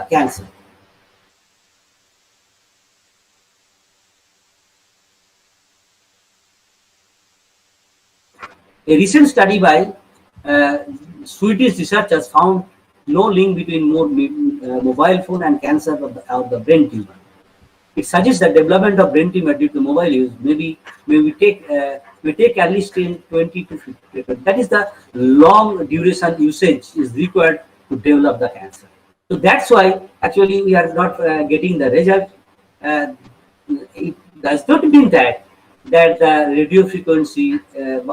cancer. A recent study by Swedish researchers found no link between mobile phone and cancer of the brain tumor. It suggests that development of brain tumor due to mobile use may take at least 20 to 50 years. That is the long duration usage is required to develop the cancer. So that's why actually we are not getting the result. It does not mean that the radio frequency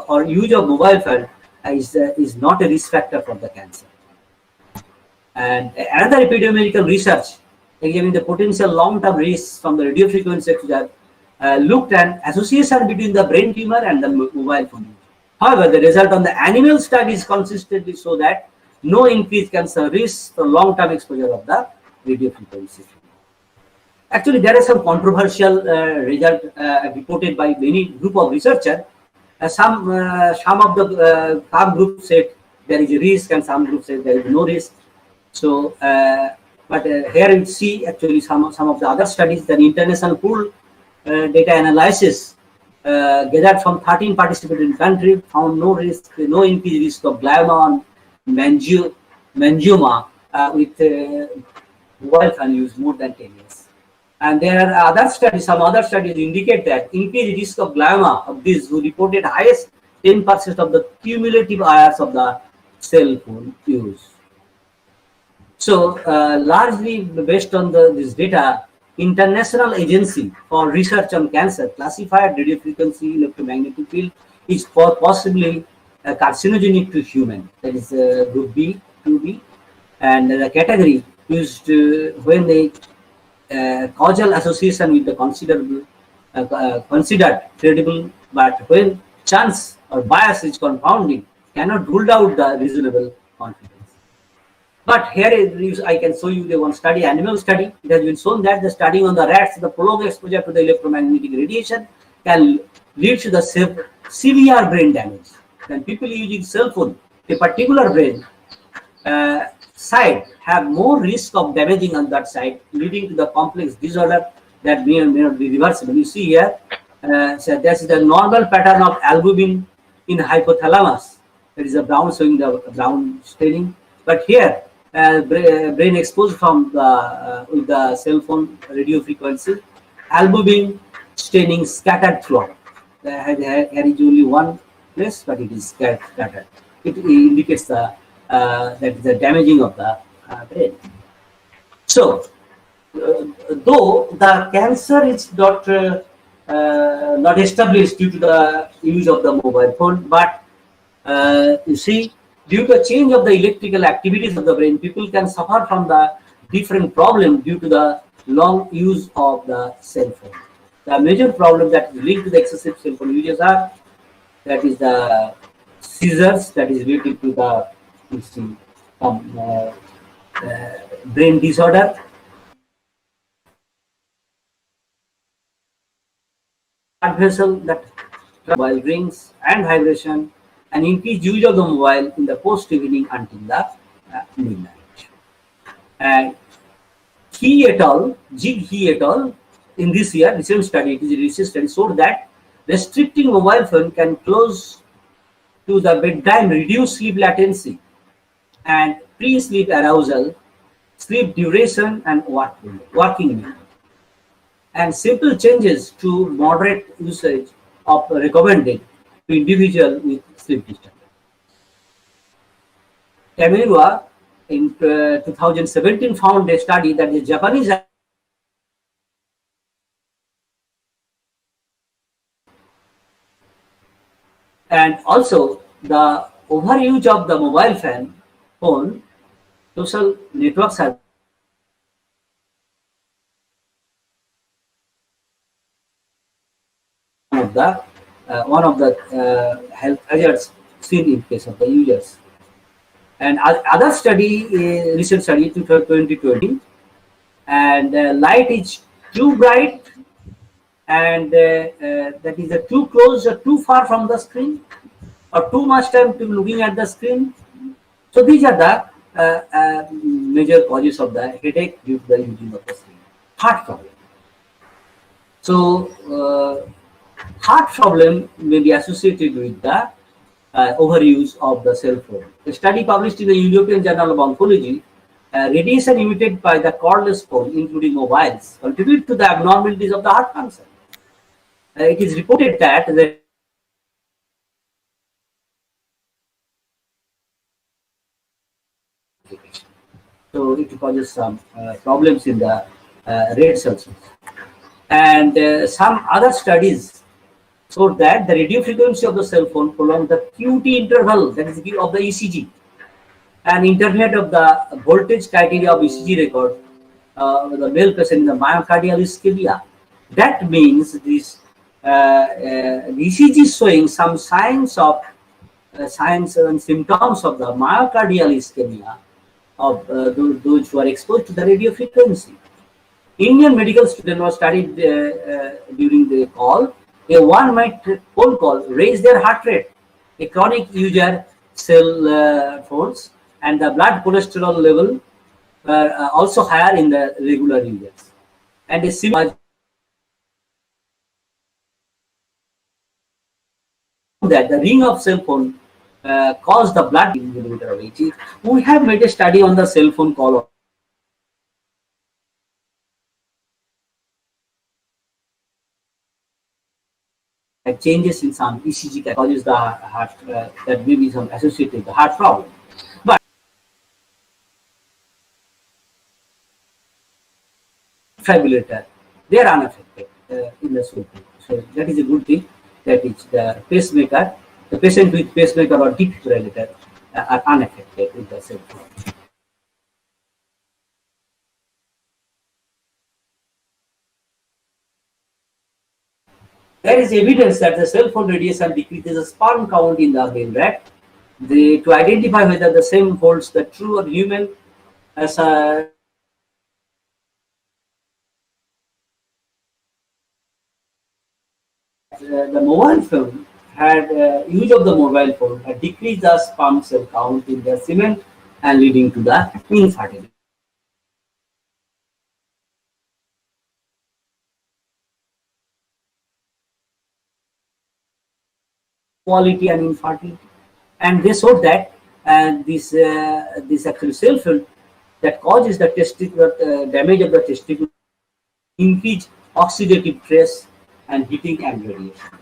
or use of mobile phone is not a risk factor for the cancer. And another epidemiological research examining the potential long-term risks from the radio frequency exposure looked at association between the brain tumor and the mobile phone. However, the result on the animal studies consistently show that no increased cancer risk for long-term exposure of the radio frequency. Actually, there are some controversial results reported by many group of researchers. Some groups said there is a risk, and some groups said there is no risk. So, but here we see actually some of the other studies. The international pool data analysis gathered from 13 participating countries found no increased risk of glioma and meningioma with mobile phone use more than 10 years. And there are some other studies indicate that increased risk of glioma of these who reported highest 10% of the cumulative hours of the cell phone use. So largely based on this data, International Agency for Research on Cancer classified radiofrequency electromagnetic field is possibly carcinogenic to human. That is group B, 2B, and the category used when they causal association with the considered credible, but when chance or bias is confounding, cannot rule out the reasonable confidence. But here I can show you the one study, animal study. It has been shown that the studying on the rats, the prolonged exposure to the electromagnetic radiation can lead to the severe brain damage. When people using cell phone, a particular brain side have more risk of damaging on that side, leading to the complex disorder that may or may not be reversible. You see here, so this is the normal pattern of albumin in hypothalamus. There is a brown showing the brown staining, but here brain exposed from with the cell phone radio frequency, albumin staining scattered throughout. Here is only one place, but it is scattered. It indicates the that the damaging of the brain. So, though the cancer is not established due to the use of the mobile phone, but you see, due to change of the electrical activities of the brain, people can suffer from the different problem due to the long use of the cell phone. The major problem that is linked to the excessive cell phone users are that is the seizures, that is related to the brain disorder, blood vessel that mobile rings and vibration, and increased use of the mobile in the post-evening until the midnight. And He et al., in this year, recent study, it is a recent study, showed that restricting mobile phone can close to the bedtime, reduce sleep latency and pre-sleep arousal, sleep duration, and working memory. And simple changes to moderate usage of recommended to individual with sleep disturbance. Tamirua in 2017 found a study that the Japanese and also the overuse of the mobile phone, social networks are one of the health hazards seen in case of the users. And other study, recent study 2020, and light is too bright, and that is too close or too far from the screen, or too much time to looking at the screen. So these are the major causes of the headache due to the using of the screen. Heart problem. So, heart problem may be associated with the overuse of the cell phone. A study published in the European Journal of Oncology, radiation emitted by the cordless phone, including mobiles, contribute to the abnormalities of the heart function. It is reported that the so it causes some problems in the red cells. And some other studies showed that the radio frequency of the cell phone prolonged the QT interval, that is of the ECG, and internet of the voltage criteria of ECG record the male patient in the myocardial ischemia. That means this the ECG is showing some signs and symptoms of the myocardial ischemia of those who are exposed to the radio frequency. Indian medical student was studied during the call. A 1 minute phone call raised their heart rate. A chronic user cell phones and the blood cholesterol level were also higher in the regular users. And a similar that the ring of cell phone caused the blood millimeter of HE. We have made a study on the cell phone call. Changes in some ECG that causes the heart that may be some associated with the heart problem. But defibrillator, they are unaffected in the cell phone. So that is a good thing. That is the pacemaker, the patient with pacemaker or defibrillator are unaffected with the cell phone. There is evidence that the cell phone radiation decreases the sperm count in the male rat. To identify whether the same holds the true or human as a the mobile phone had use of the mobile phone had decreased the sperm cell count in the semen and leading to the infertility. Quality and infertility, and they showed that this actually cell phone that causes the testicular damage of the testicle, increase oxidative stress and heating and radiation.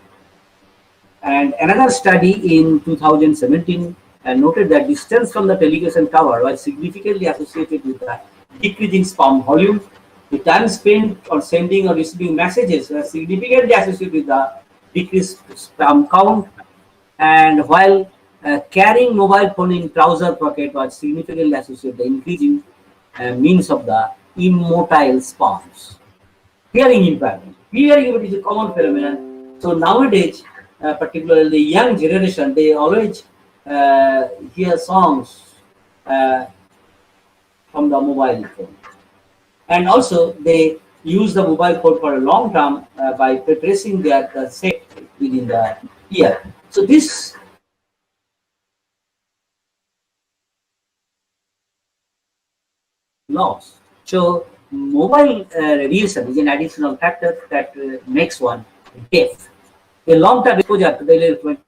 And another study in 2017 noted that distance from the telecommunication tower was significantly associated with the decrease in sperm volume. The time spent on sending or receiving messages was significantly associated with the decreased sperm count. And while carrying mobile phone in trouser pocket was significantly associated with the increasing means of the immotile sperms. Hearing impairment. Hearing is a common phenomenon. So nowadays, particularly the young generation, they always hear songs from the mobile phone. And also they use the mobile phone for a long term by pressing their set within the ear. So this loss. So mobile radiation is an additional factor that makes one deaf. A long-term exposure to the electromagnetic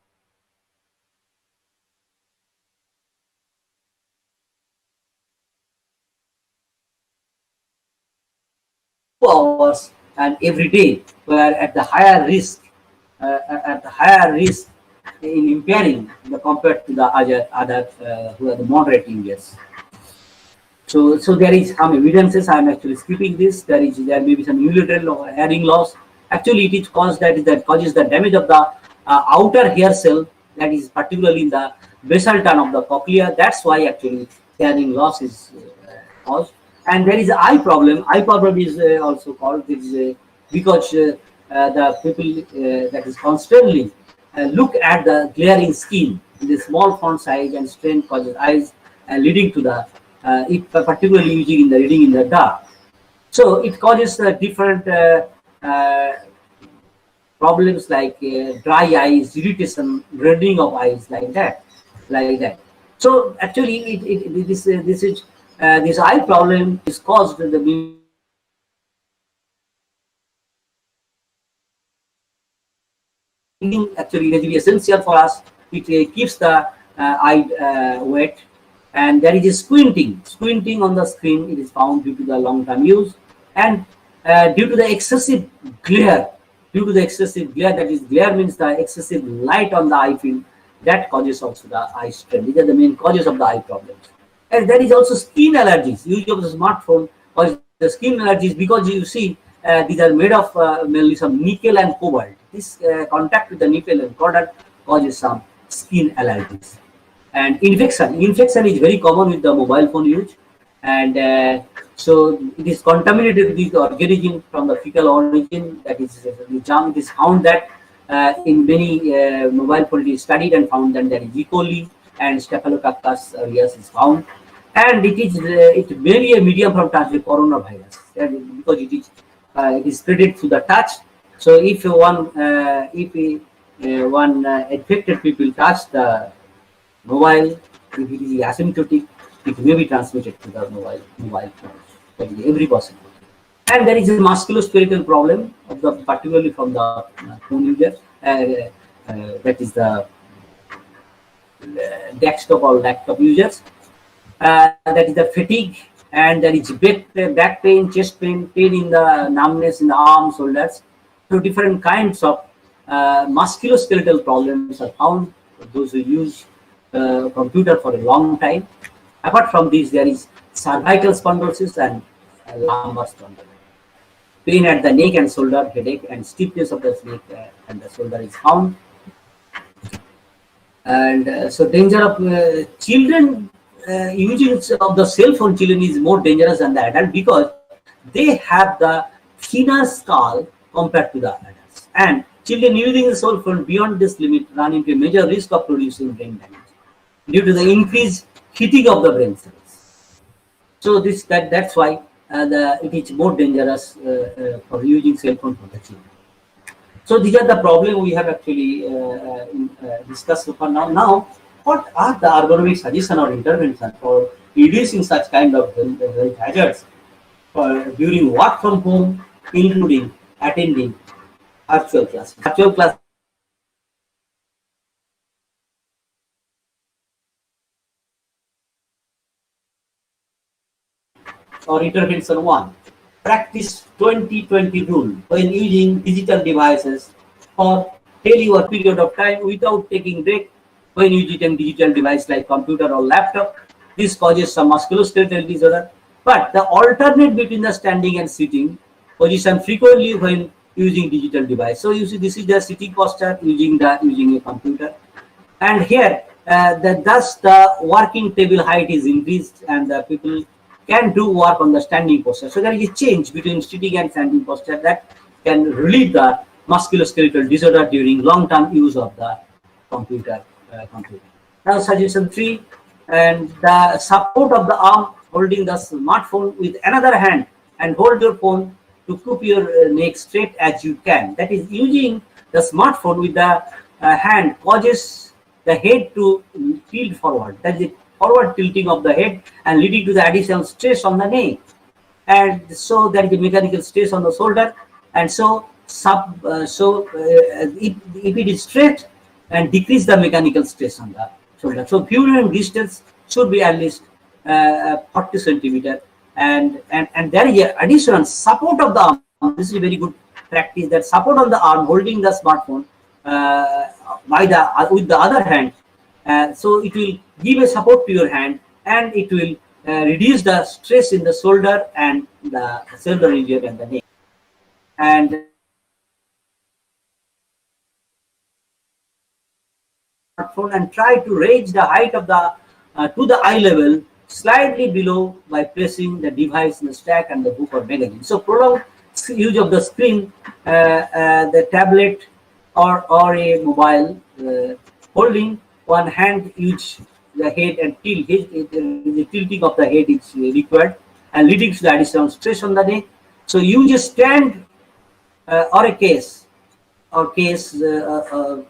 2 hours and every day were at the higher risk in impairing compared to the other who are the moderate injuries. So there is some evidences. I am actually skipping this. There may be some unilateral hearing loss. Actually, it is caused that causes the damage of the outer hair cell, that is particularly in the basal turn of the cochlea. That's why actually hearing loss is caused. And there is an eye problem. Eye problem is also called because the people that is constantly look at the glaring skin in the small font size and strain causes eyes leading to the particularly using in the reading in the dark. So it causes different problems like dry eyes, irritation, reddening of eyes, like that. So actually, this eye problem is caused the actually it is essential for us. It keeps the eye wet, and there is a squinting on the screen. It is found due to the long term use, and due to the excessive glare. Due to the excessive glare, that is, glare means the excessive light on the eye field, that causes also the eye strain. These are the main causes of the eye problems. And there is also skin allergies. Use of the smartphone causes the skin allergies, because you see these are made of mainly some nickel and cobalt. This contact with the nickel and cobalt causes some skin allergies. And infection is very common with the mobile phone use, and so it is contaminated with organism from the fecal origin. That is germ. It is found that in many mobile phone, it is studied and found that there is E. coli and Staphylococcus aureus is found, and it may be a medium from transmission coronavirus, because it is spread through the touch. So if one infected people touch the mobile, if it is asymptomatic, it may be transmitted to the mobile phones. That is every possibility. And there is a musculoskeletal problem of the, particularly from the phone user. That is the desktop or laptop users. That is the fatigue, and there is back pain, chest pain in the numbness in the arms, shoulders. So different kinds of musculoskeletal problems are found for those who use computer for a long time. Apart from this, there is cervical spondylosis and lumbar spondylosis. Pain at the neck and shoulder, headache, and stiffness of the neck and the shoulder is found. And so danger of children using of the cell phone, children is more dangerous than the adult, because they have the thinner skull compared to the adults. And children using the cell phone beyond this limit run into a major risk of producing brain damage due to the increased heating of the brain cells. So that's why it is more dangerous for using cell phone for the children. So these are the problems we have actually discussed so far. Now, what are the ergonomic suggestions or interventions for reducing such kind of health hazards during work from home, including attending virtual classes? Virtual class or intervention 1. Practice 20-20 rule when using digital devices for daily or period of time without taking break. When using digital device like computer or laptop, this causes some musculoskeletal disorder. But the alternate between the standing and sitting position frequently when using digital device. So you see, this is the sitting posture using a computer, and here thus the working table height is increased, and the people can do work on the standing posture. So there is a change between sitting and standing posture that can relieve the musculoskeletal disorder during long-term use of the computer. Now, suggestion 3, and the support of the arm holding the smartphone with another hand, and hold your phone to keep your neck straight as you can. That is, using the smartphone with the hand causes the head to tilt forward. That is forward tilting of the head and leading to the additional stress on the neck. And so there is a mechanical stress on the shoulder. And so if it is straight, and decrease the mechanical stress on the shoulder. So viewing distance should be at least 40 centimeter, and there is an additional support of the arm. This is a very good practice, that support on the arm holding the smartphone with the other hand. So it will give a support to your hand, and it will reduce the stress in the shoulder and the shoulder region and the neck. And smartphone and try to raise the height of the to the eye level slightly below by pressing the device in the stack and the book or magazine. So prolonged use of the screen, the tablet or a mobile, holding one hand, use the head and tilt. The tilting of the head is required and leading to the additional stress on the neck. So use a stand or a case for the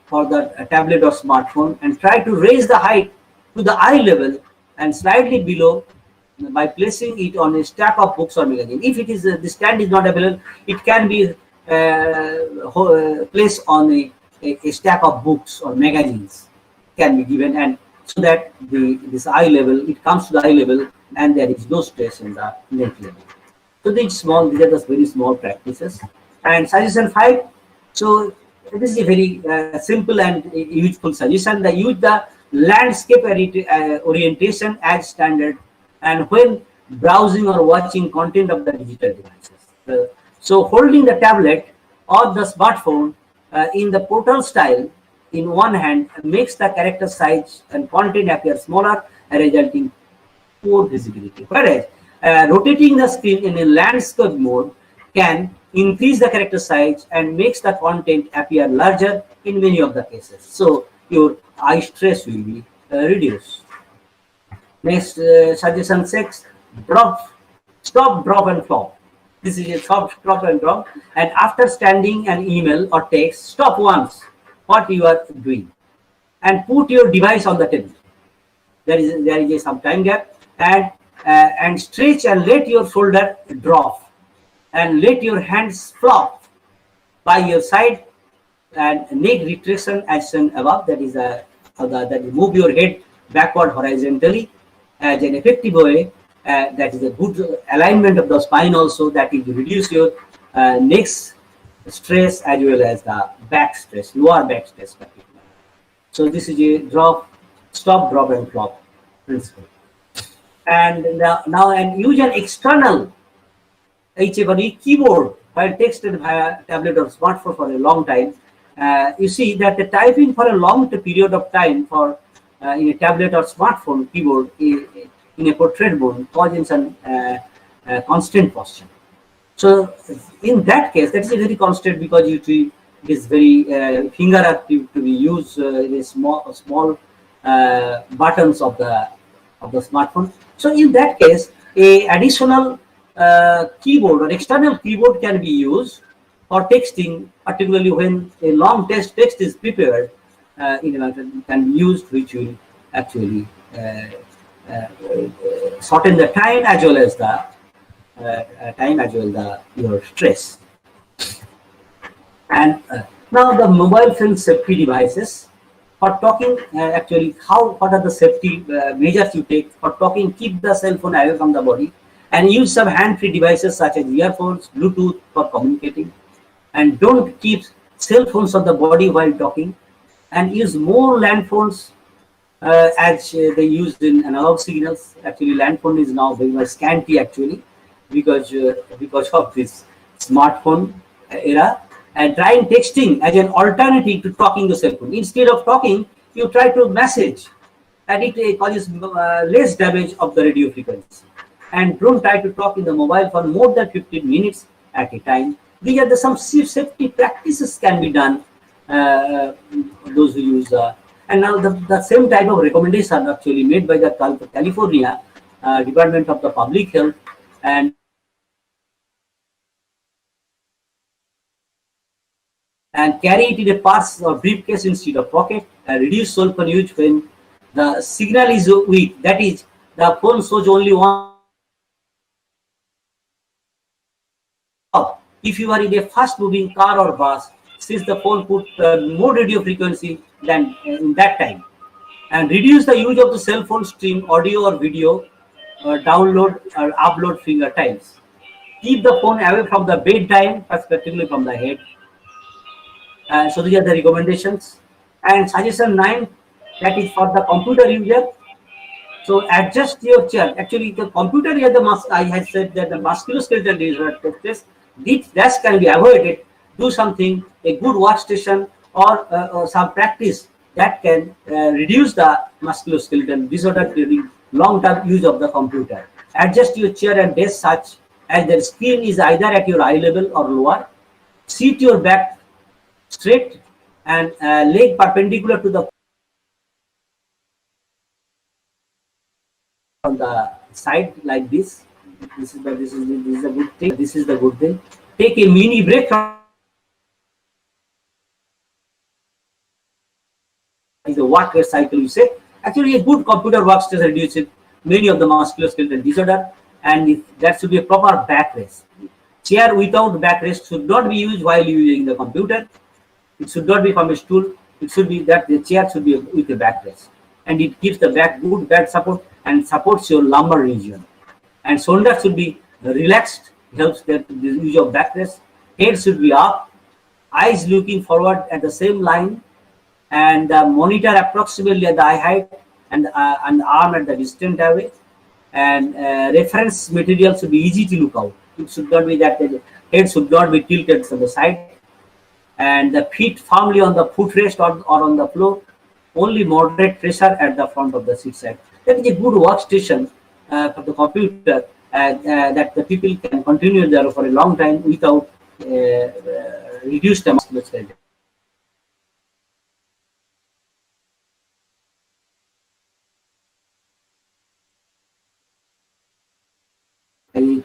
tablet or smartphone, and try to raise the height to the eye level and slightly below by placing it on a stack of books or magazine. If it is the stand is not available, it can be placed on a stack of books or magazines can be given, and so that this eye level, it comes to the eye level and there is no stress in the neck level. So these are the very small practices. And suggestion 5. So this is a very simple and useful suggestion. They use the landscape orientation as standard, and when browsing or watching content of the digital devices. So holding the tablet or the smartphone in the portal style in one hand makes the character size and content appear smaller, resulting poor visibility. Whereas rotating the screen in a landscape mode can increase the character size and makes the content appear larger in many of the cases. So your eye stress will be reduced. Next suggestion 6, stop, drop and flop. This is a stop, drop and drop. And after sending an email or text, stop once what you are doing and put your device on the table. There is some time gap, and stretch and let your shoulder drop and let your hands flop by your side and neck retraction as shown above. That is that you move your head backward horizontally as an effective way. That is a good alignment of the spine also, that will reduce your neck stress as well as the back stress, lower back stress particularly. So this is a stop, drop and flop principle. And now and use an external HFRE keyboard while texted via tablet or smartphone for a long time. You see that the typing for a long period of time for in a tablet or smartphone keyboard in a portrait mode causes a constant posture. So in that case, that is a very constant, because it is very finger active to be used in a small buttons of the smartphone. So in that case, a additional keyboard or external keyboard can be used for texting, particularly when a long text is prepared. Can be used, which will actually shorten the time as well as your stress. And now the mobile phone safety devices. For talking, what are the safety measures you take for talking? Keep the cell phone away from the body and use some hand-free devices such as earphones, Bluetooth for communicating. And don't keep cell phones on the body while talking. And use more land phones as they used in analog signals. Actually, land phone is now very much scanty because of this smartphone era. And trying texting as an alternative to talking the cell phone. Instead of talking, you try to message, and it causes less damage of the radio frequency. And don't try to talk in the mobile for more than 15 minutes at a time. These are some safety practices can be done. Those who use and now the same type of recommendations are actually made by the California Department of the Public Health, and carry it in a purse or briefcase instead of pocket. Reduce cell phone use when the signal is weak. That is, the phone shows only one. If you are in a fast-moving car or bus, since the phone put more radio frequency than in that time, and reduce the use of the cell phone stream audio or video, download or upload finger times. Keep the phone away from the bedtime, particularly from the head. So these are the recommendations. And suggestion 9, that is for the computer user. So adjust your chair. Actually, the computer here, I had said that the musculoskeletal disease, this can be avoided. Do something, a good workstation or some practice that can reduce the musculoskeletal disorder during long-term use of the computer. Adjust your chair and desk such as the screen is either at your eye level or lower. Seat your back straight and leg perpendicular to the on the side like this. This is a good thing. This is the good thing. Take a mini break from the work rate cycle, you say, Actually, a good computer workstation reduces many of the musculoskeletal disorder, and that should be a proper backrest. Chair without backrest should not be used while using the computer. It should not be from a stool. It should be that the chair should be with a backrest, and it gives the back good back support and supports your lumbar region. And shoulders should be relaxed, helps the use of backrest. Head should be up, eyes looking forward at the same line, and monitor approximately at the eye height, and arm at the distant away. And reference material should be easy to look out. It should not be that the head should not be tilted to the side, and the feet firmly on the footrest or on the floor. Only moderate pressure at the front of the seat side. That is a good workstation for the computer, that the people can continue there for a long time without reduced the musculoskeletal.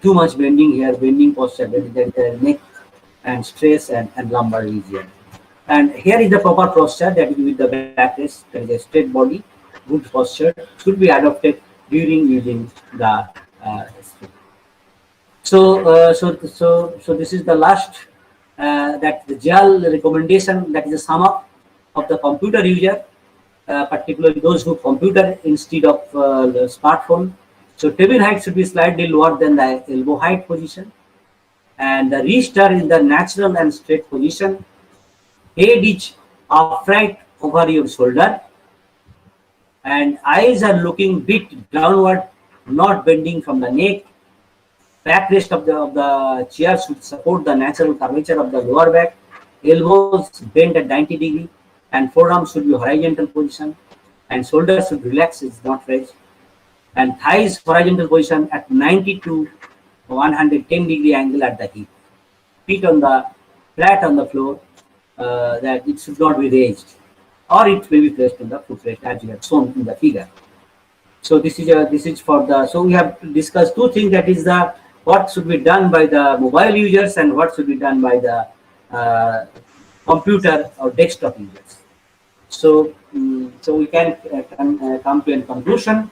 Too much bending here, bending posture, the neck and stress and lumbar region. And here is the proper posture, that is with the backrest, that is a straight body. Good posture should be adopted during using the screen. So this is the last, that the gel recommendation, that is a sum up of the computer user, particularly those who computer instead of the smartphone. So table height should be slightly lower than the elbow height position, and the wrist are in the natural and straight position. Head is upright over your shoulder, and eyes are looking bit downward, not bending from the neck. Backrest of the chair should support the natural curvature of the lower back. Elbows bend at 90 degree, and forearms should be horizontal position, and shoulders should relax, is not raised, and thighs horizontal position at 90 to 110 degree angle at the hip. Feet on the flat on the floor, that it should not be raised, or it may be placed on the footrest as you have shown in the figure. So this is for the. So we have discussed two things, that is the what should be done by the mobile users and what should be done by the computer or desktop users. So we can come to a conclusion.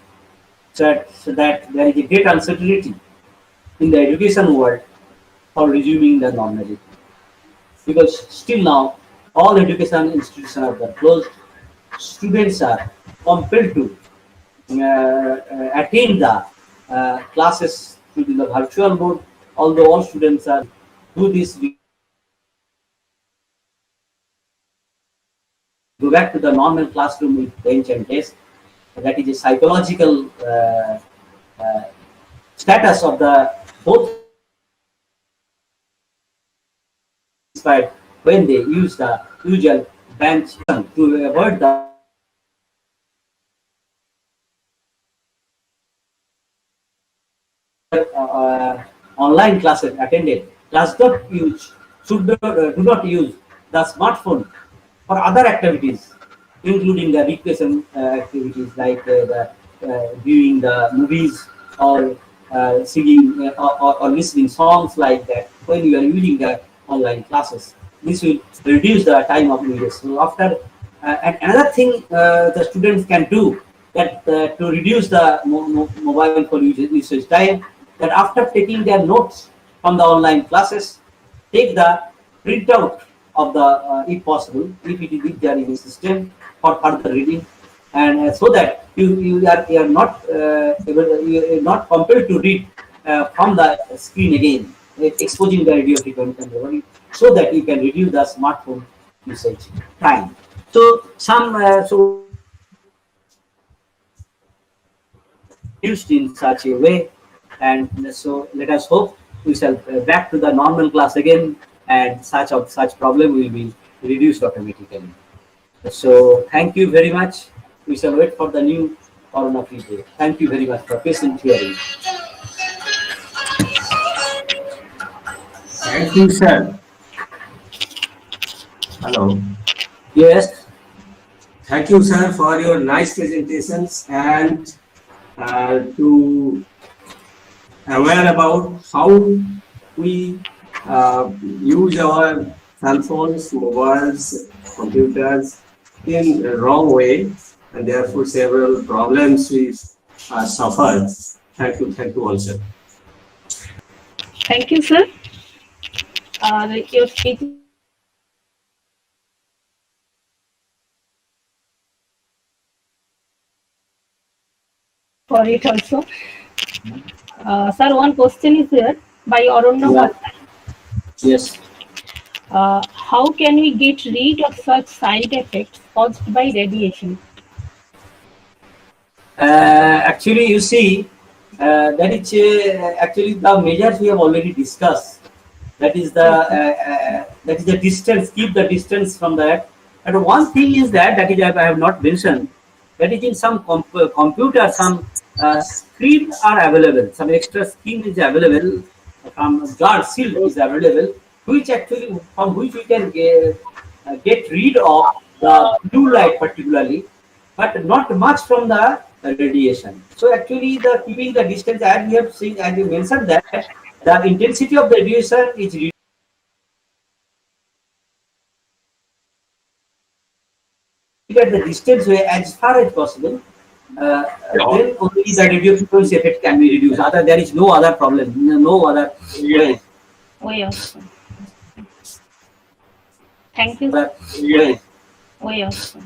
So that there is a great uncertainty in the education world for resuming the normality, because still now all education institutions are closed. Students are compelled to attend the classes through the virtual mode, although all students are do this. Go back to the normal classroom with bench and desk. That is a psychological status of the both when they use the usual bench to avoid the online classes attended. Does not use do not use the smartphone for other activities, including the recreation activities like viewing the movies or singing or listening songs like that when you are using the online classes. This will reduce the time of usage. So after and another thing the students can do, that to reduce the mobile phone usage time, that after taking their notes from the online classes, take the printout of the if possible, if there is a system for further reading, and so that you are not you are not compelled to read from the screen again, exposing the radio frequency, so that you can reduce the smartphone usage time. So so used in such a way, and so let us hope we shall back to the normal class again, and such problem will be reduced automatically. So thank you very much. We shall wait for the new Corona Free Day. Thank you very much for patient hearing. Thank you, sir. Hello. Yes. Thank you, sir, for your nice presentations and to aware about how we use our cell phones, mobiles, computers in a wrong way. and therefore several problems we suffered. Thank you all, sir. Thank you, sir. Your speech for it also. Sir, one question is here by Aranya Yeah. Bhatta. Yes. How can we get rid of such side effects caused by radiation? Actually, you see, that is actually the measures we have already discussed. That is the distance. Keep the distance from that. And one thing is that is I have not mentioned. That is in some computer, some screen are available. Some extra screen is available. From jar seal is available, which actually from which we can get rid of the blue light particularly, but not much from the radiation. So actually, the keeping the distance, as we have seen, as you mentioned that the intensity of the radiation is at the distance way as far as possible. Then only the radio frequency effect can be reduced. Other there is no other problem, no other way. We also. Thank you. Way. We also.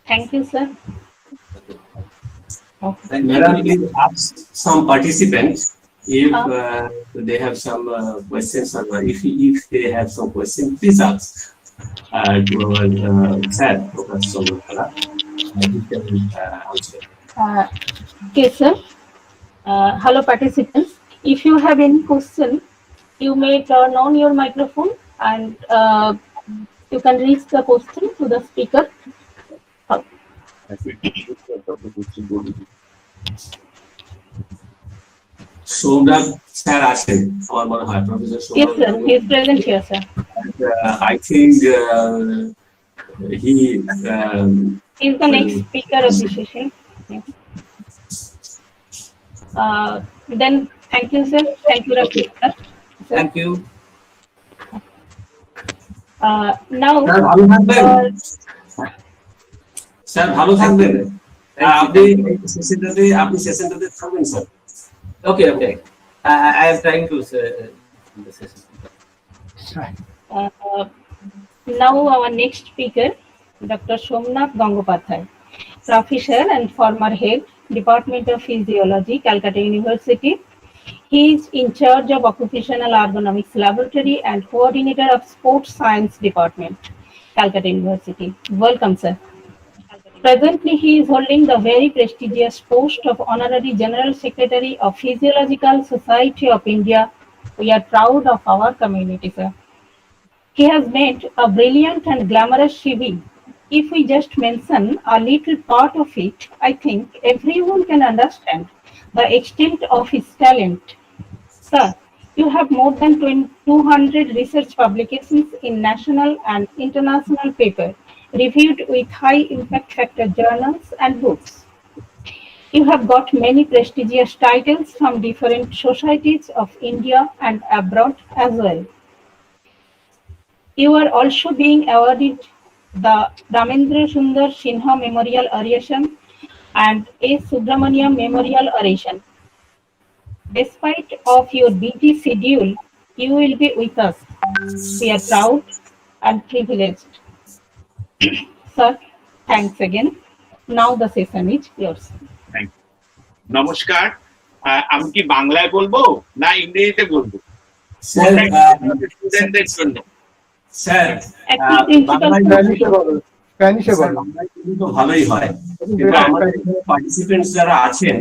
Thank you, sir. Okay. Madam, please ask some participants if they have some questions or if they have some questions, please ask to our sir, Professor Somakala. He can answer. Okay, sir. Hello, participants. If you have any question, you may turn on your microphone and you can reach the question to the speaker. Somrat sir aছেন আমার মনে হয় professor Yes, Somrat. sir. He is present here, sir. I think he He is the next speaker of the session. Yes. Then, thank you, sir. Thank you, Rakesh, sir. Thank you. Now, sir ভালো থাকবেন sir ভালো থাকবেন আপনি সেশনটাতে থাকবেন sir Okay, okay. I am trying to this is- now our next speaker, Dr. Somnath Gangopadhyay, Professor and former head, Department of Physiology, Calcutta University. He is in charge of Occupational Ergonomics Laboratory and coordinator of Sports Science Department, Calcutta University. Welcome, sir. Presently, he is holding the very prestigious post of Honorary General Secretary of Physiological Society of India. We are proud of our community, sir. He has made a brilliant and glamorous CV. If we just mention a little part of it, I think everyone can understand the extent of his talent. Sir, you have more than 200 research publications in national and international papers, reviewed with high impact factor journals and books. You have got many prestigious titles from different societies of India and abroad as well. You are also being awarded the Ramendra Sundar Sinha Memorial Oration and A. Subramaniam Memorial Oration. Despite of your busy schedule, you will be with us. We are proud and privileged. Sir, thanks again. Now the session is yours. Thank you নমস্কার আমি কি বাংলায় বলবো না ইংরেজিতে বলবো sir স্টুডেন্টদের জন্য স্যার Actually, principal, স্প্যানিশে বলো তো ভালোই হয় কিন্তু আমাদের পার্টিসিপেন্টস যারা আছেন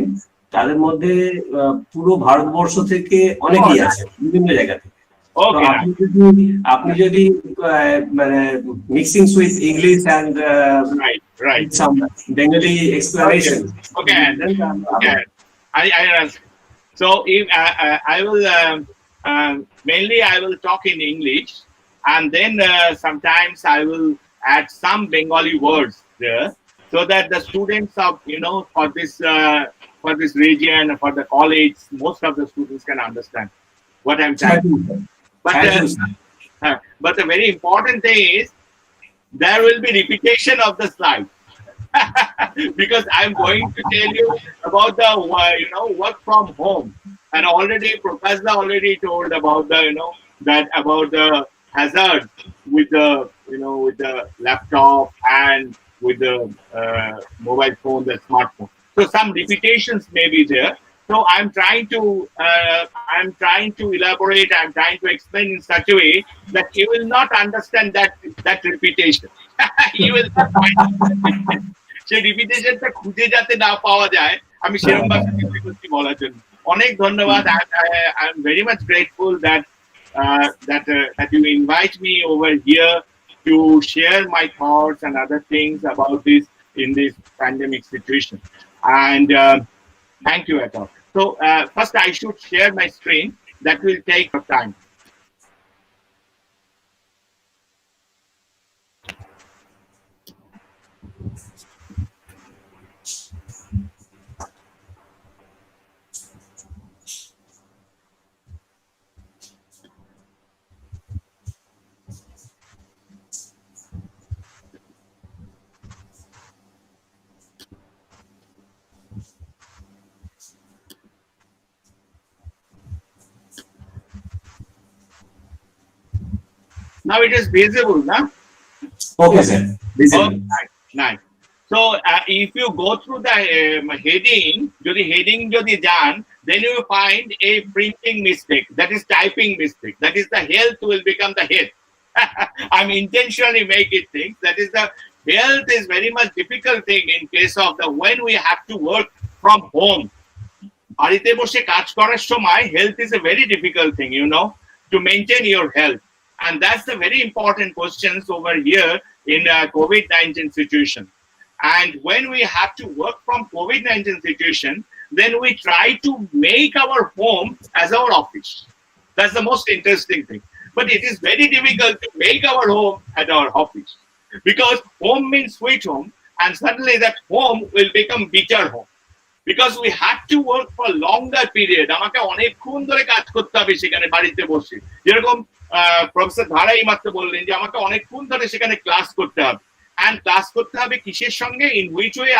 তাদের মধ্যে পুরো ভারতবর্ষ থেকে অনেকেই আছেন বিভিন্ন জায়গা থেকে তো ওকে আপনি যদি মানে mixing with English and write write some Bengali explanation okay okay I answer. So if I will mainly I will talk in English and then sometimes I will add some Bengali words there so that the students of for this region for the college most of the students can understand what I'm trying to do. But the very important thing is there will be repetition of the slide. Because I'm going to tell you about the work from home, and already Professor already told about the that about the hazard with the with the laptop and with the mobile phone, the smartphone. So some repetitions may be there. So I'm trying to elaborate. I'm trying to explain in such a way that you will not understand that repetition. You will not find it. সেই রিপিটেশনটা খুঁজে যাতে না পাওয়া যায়, আমি সেরকম ভাবে চেষ্টা করছি বলার জন্য। অনেক ধন্যবাদ। I am very much grateful that you invite me over here to share my thoughts and other things about this in this pandemic situation. And thank you at all. So first I should share my screen. That will take time. Now it is visible, now. Okay, sir. Oh, nice. So if you go through the heading, jodi jan, then you will find a printing mistake. That is typing mistake. That is the health will become the head. I'm intentionally making things. That is the health is very much difficult thing in case of the when we have to work from home. বাড়িতে বসে কাজ করার সময় health is a very difficult thing, to maintain your health. And that's the very important questions over here in COVID-19 situation. And when we have to work from COVID-19 situation, then we try to make our home as our office. That's the most interesting thing. But it is very difficult to make our home at our office, because home means sweet home, and suddenly that home will become bitter home. Because we had to work for longer period. আমাকে অনেকক্ষণ ধরে কাজ করতে হবে সেখানে বাড়িতে বসে। যেরকম প্রফেসর ধারাই মাত্র বললেন যে আমাকে অনেকক্ষণ ধরে সেখানে ক্লাস করতে হবে। And ক্লাস করতে হবে কিসের সঙ্গে? In which way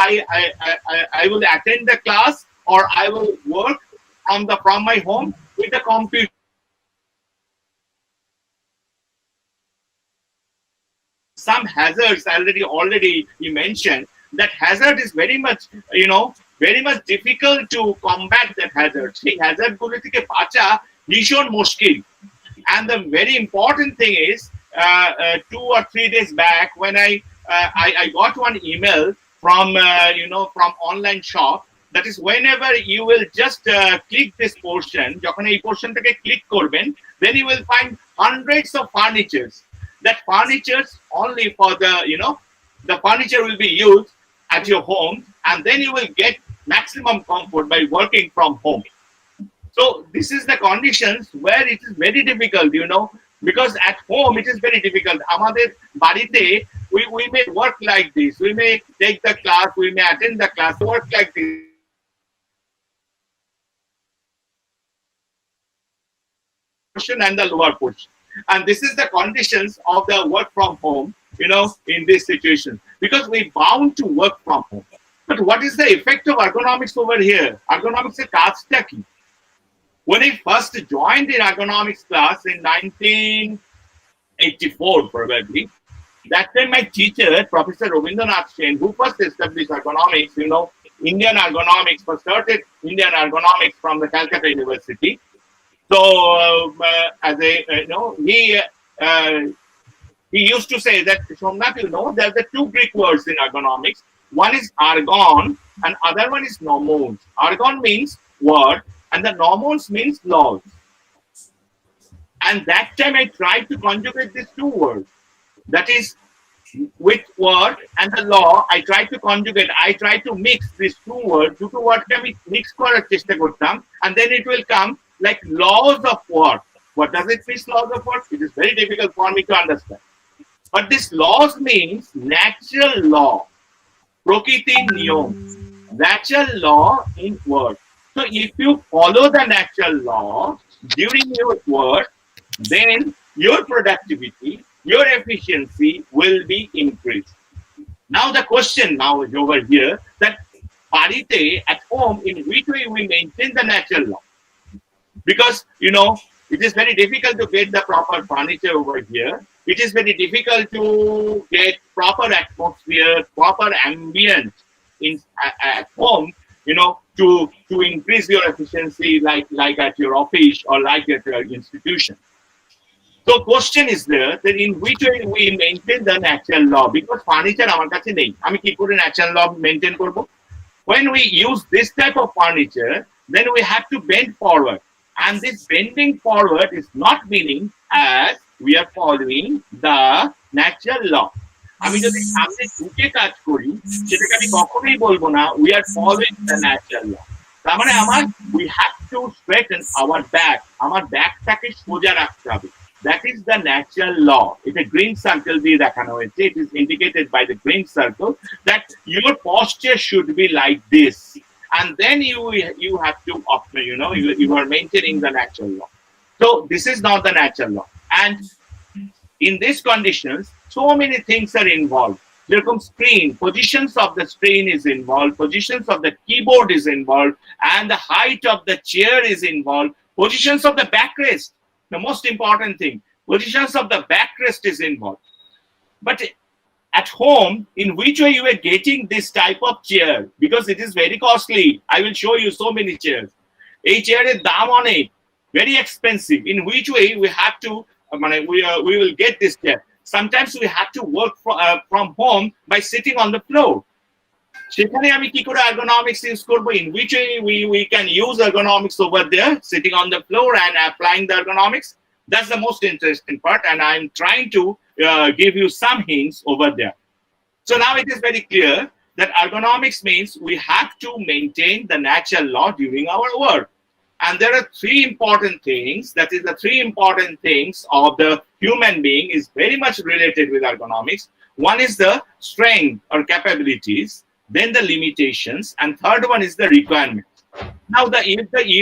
I will attend the class, or I will work from my home with the computer. Some hazards already you mentioned. That hazard is very much very much difficult to combat that hazard. সেই hazard গুলো থেকে বাঁচা ভীষণ মুশকিল। And the very important thing is 2 or 3 days back when I got one email from from online shop. That is, whenever you will just click this portion, যখন এই portionটাকে click করবেন, then you will find hundreds of furnitures. That furnitures only for the furniture will be used at your home, and then you will get maximum comfort by working from home. So this is the conditions where it is very difficult, because at home it is very difficult. Amader barite we may work like this. We may take the class, we may attend the class, work like this. And the lower portion. And this is the conditions of the work from home, in this situation, because we bound to work from home. But what is the effect of ergonomics over here? Ergonomics is kaajta ki. When I first joined in ergonomics class in 1984, probably, that time my teacher, Professor Rabindranath Sen, who first established ergonomics, Indian ergonomics, first started Indian ergonomics from the Calcutta University. So, as he used to say that, Somnath, there are the 2 Greek words in ergonomics. One is argon, and other one is nomos. Argon means word, and the nomos means laws. And that time I tried to conjugate these 2 words. That is, with word and the law, I tried to conjugate. I tried to mix these 2 words. 2 words can be mixed করার চেষ্টা করতাম, and then it will come like laws of work. What does it mean, laws of work? It is very difficult for me to understand. But this laws means natural law, prokriti niyam, natural law in work. So if you follow the natural law during your work, then your productivity your efficiency will be increased. Now the question now is over here that Parite at home, in which way we maintain the natural law? Because it is very difficult to get the proper furniture over here. It is very difficult to get proper atmosphere, proper ambient at home, to increase your efficiency like at your office or like at your institution. So question is there that in which way we maintain the natural law, because furniture আমার কাছে নেই, আমি কি করে natural law maintain করব? When we use this type of furniture, then we have to bend forward, and this bending forward is not meaning as we are following the natural law. আমি যদি সামনে ঝুঁকে কাজ করি সেটাকে আমি কখনোই বলবো না we are following the natural law. তার মানে we have to straighten our back, আমার ব্যাকটাকে সোজা রাখতে হবে. That is the natural law. It's a green circle দিয়ে দেখানো হয়েছে. It is indicated by the green circle that your posture should be like this, and then you have to you are maintaining the natural law. So this is not the natural law, and in these conditions so many things are involved. যেরকম screen, positions of the screen is involved, positions of the keyboard is involved, and the height of the chair is involved, positions of the backrest. The most important thing, positions of the backrest is involved. But at home, in which way you are getting this type of chair? Because it is very costly. I will show you so many chairs. A chair is দাম অনেক, very expensive. In which way we have to, we will get this chair? Sometimes we have to work from home by sitting on the floor. সেখানে আমি কি করে ergonomics use করব? In which way we can use ergonomics over there, sitting on the floor and applying the ergonomics? That's the most interesting part, and I'm trying to give you some hints over there. So now it is very clear that ergonomics means we have to maintain the natural law during our work. And there are three important things, that is the three important things of the human being is very much related with ergonomics. One is the strength or capabilities, then the limitations, and third one is the requirement. Now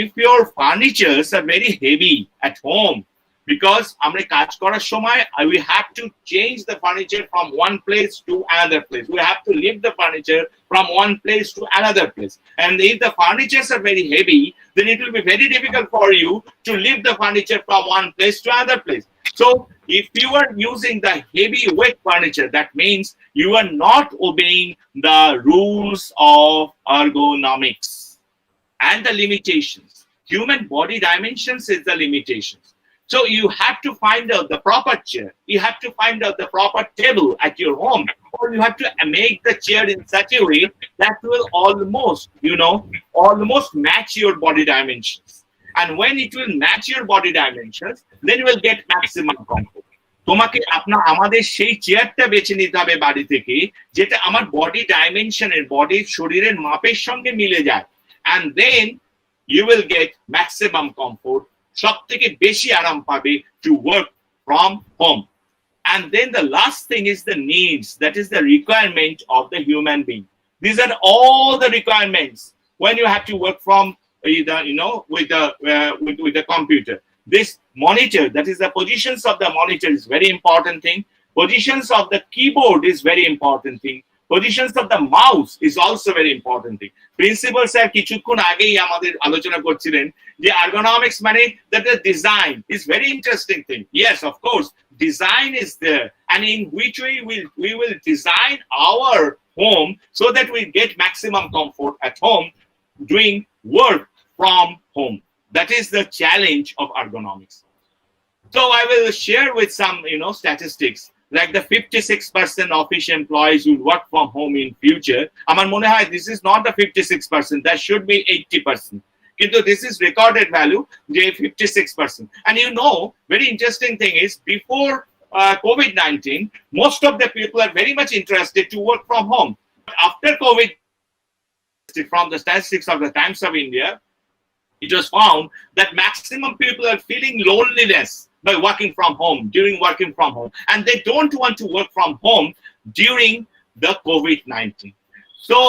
if your furnitures are very heavy at home, because আমরা কাজ করার সময় we have to change the furniture from one place to another place. We have to lift the furniture from one place to another place. And if the furnitures are very heavy, then it will be very difficult for you to lift the furniture from one place to another place. So if you are using the heavy weight furniture, that means you are not obeying the rules of ergonomics and the limitations. Human body dimensions is the limitations. So you have to find out the proper chair. You have to find out the proper table at your home, or you have to make the chair in such a way that will almost match your body dimensions. And when it will match your body dimensions, then you will get maximum comfort. তোমাকে আমাদের সেই চেয়ারটা বেছে নিতে হবে বাড়ি থেকে যেটা আমার বডি ডাইমেনশনের, বডির শরীরের মাপের সঙ্গে মিলে যায়, and then you will get maximum comfort. সব থেকে বেশি আরাম পাবে to work from home. And then the last thing is the needs, that is the requirement of the human being. These are all the requirements when you have to work from either with the computer. This monitor, that is the positions of the monitor, is very important thing. Positions of the keyboard is very important thing. Positions of the mouse is also very important thing. Principal sir কিছুক্ষণ আগেই আমাদের আলোচনা করছিলেন যে ergonomics মানে that the design is very interesting thing. Yes, of course, design is there, and in which way we will design our home so that we get maximum comfort at home doing work from home. That is the challenge of ergonomics. So I will share with some statistics. Like the 56% office employees will work from home in future. Amar mone hoy this is not the 56%, that should be 80%. Kintu this is recorded value, je 56%. And very interesting thing is before COVID-19, most of the people are very much interested to work from home. After COVID, from the statistics of the Times of India, it was found that maximum people are feeling loneliness by working from home, during working from home. And they don't want to work from home during the COVID-19. So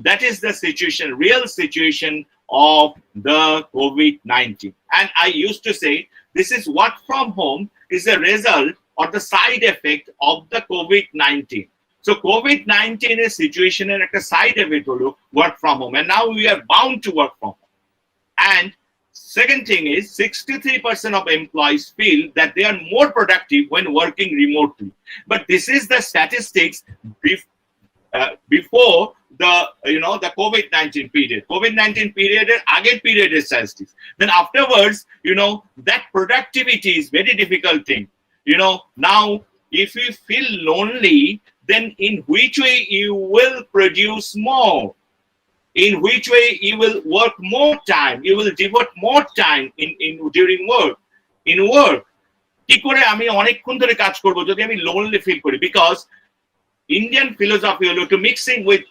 that is the situation, real situation of the COVID-19. And I used to say, this is work from home is a result or the side effect of the COVID-19. So COVID-19 is situation and a side effect to work from home, and now we are bound to work from home. And second thing is 63% of employees feel that they are more productive when working remotely. But this is the statistics before the COVID-19 period. COVID-19 period and again period is statistics. Then afterwards, that productivity is very difficult thing. Now if you feel lonely, then in which way you will produce more? In which way you will work more time? You will devote more time during work. In work, কি করে আমি অনেকক্ষণ ধরে কাজ করব যদি আমি lonely feel করি? Because Indian philosophy হলো to mixing with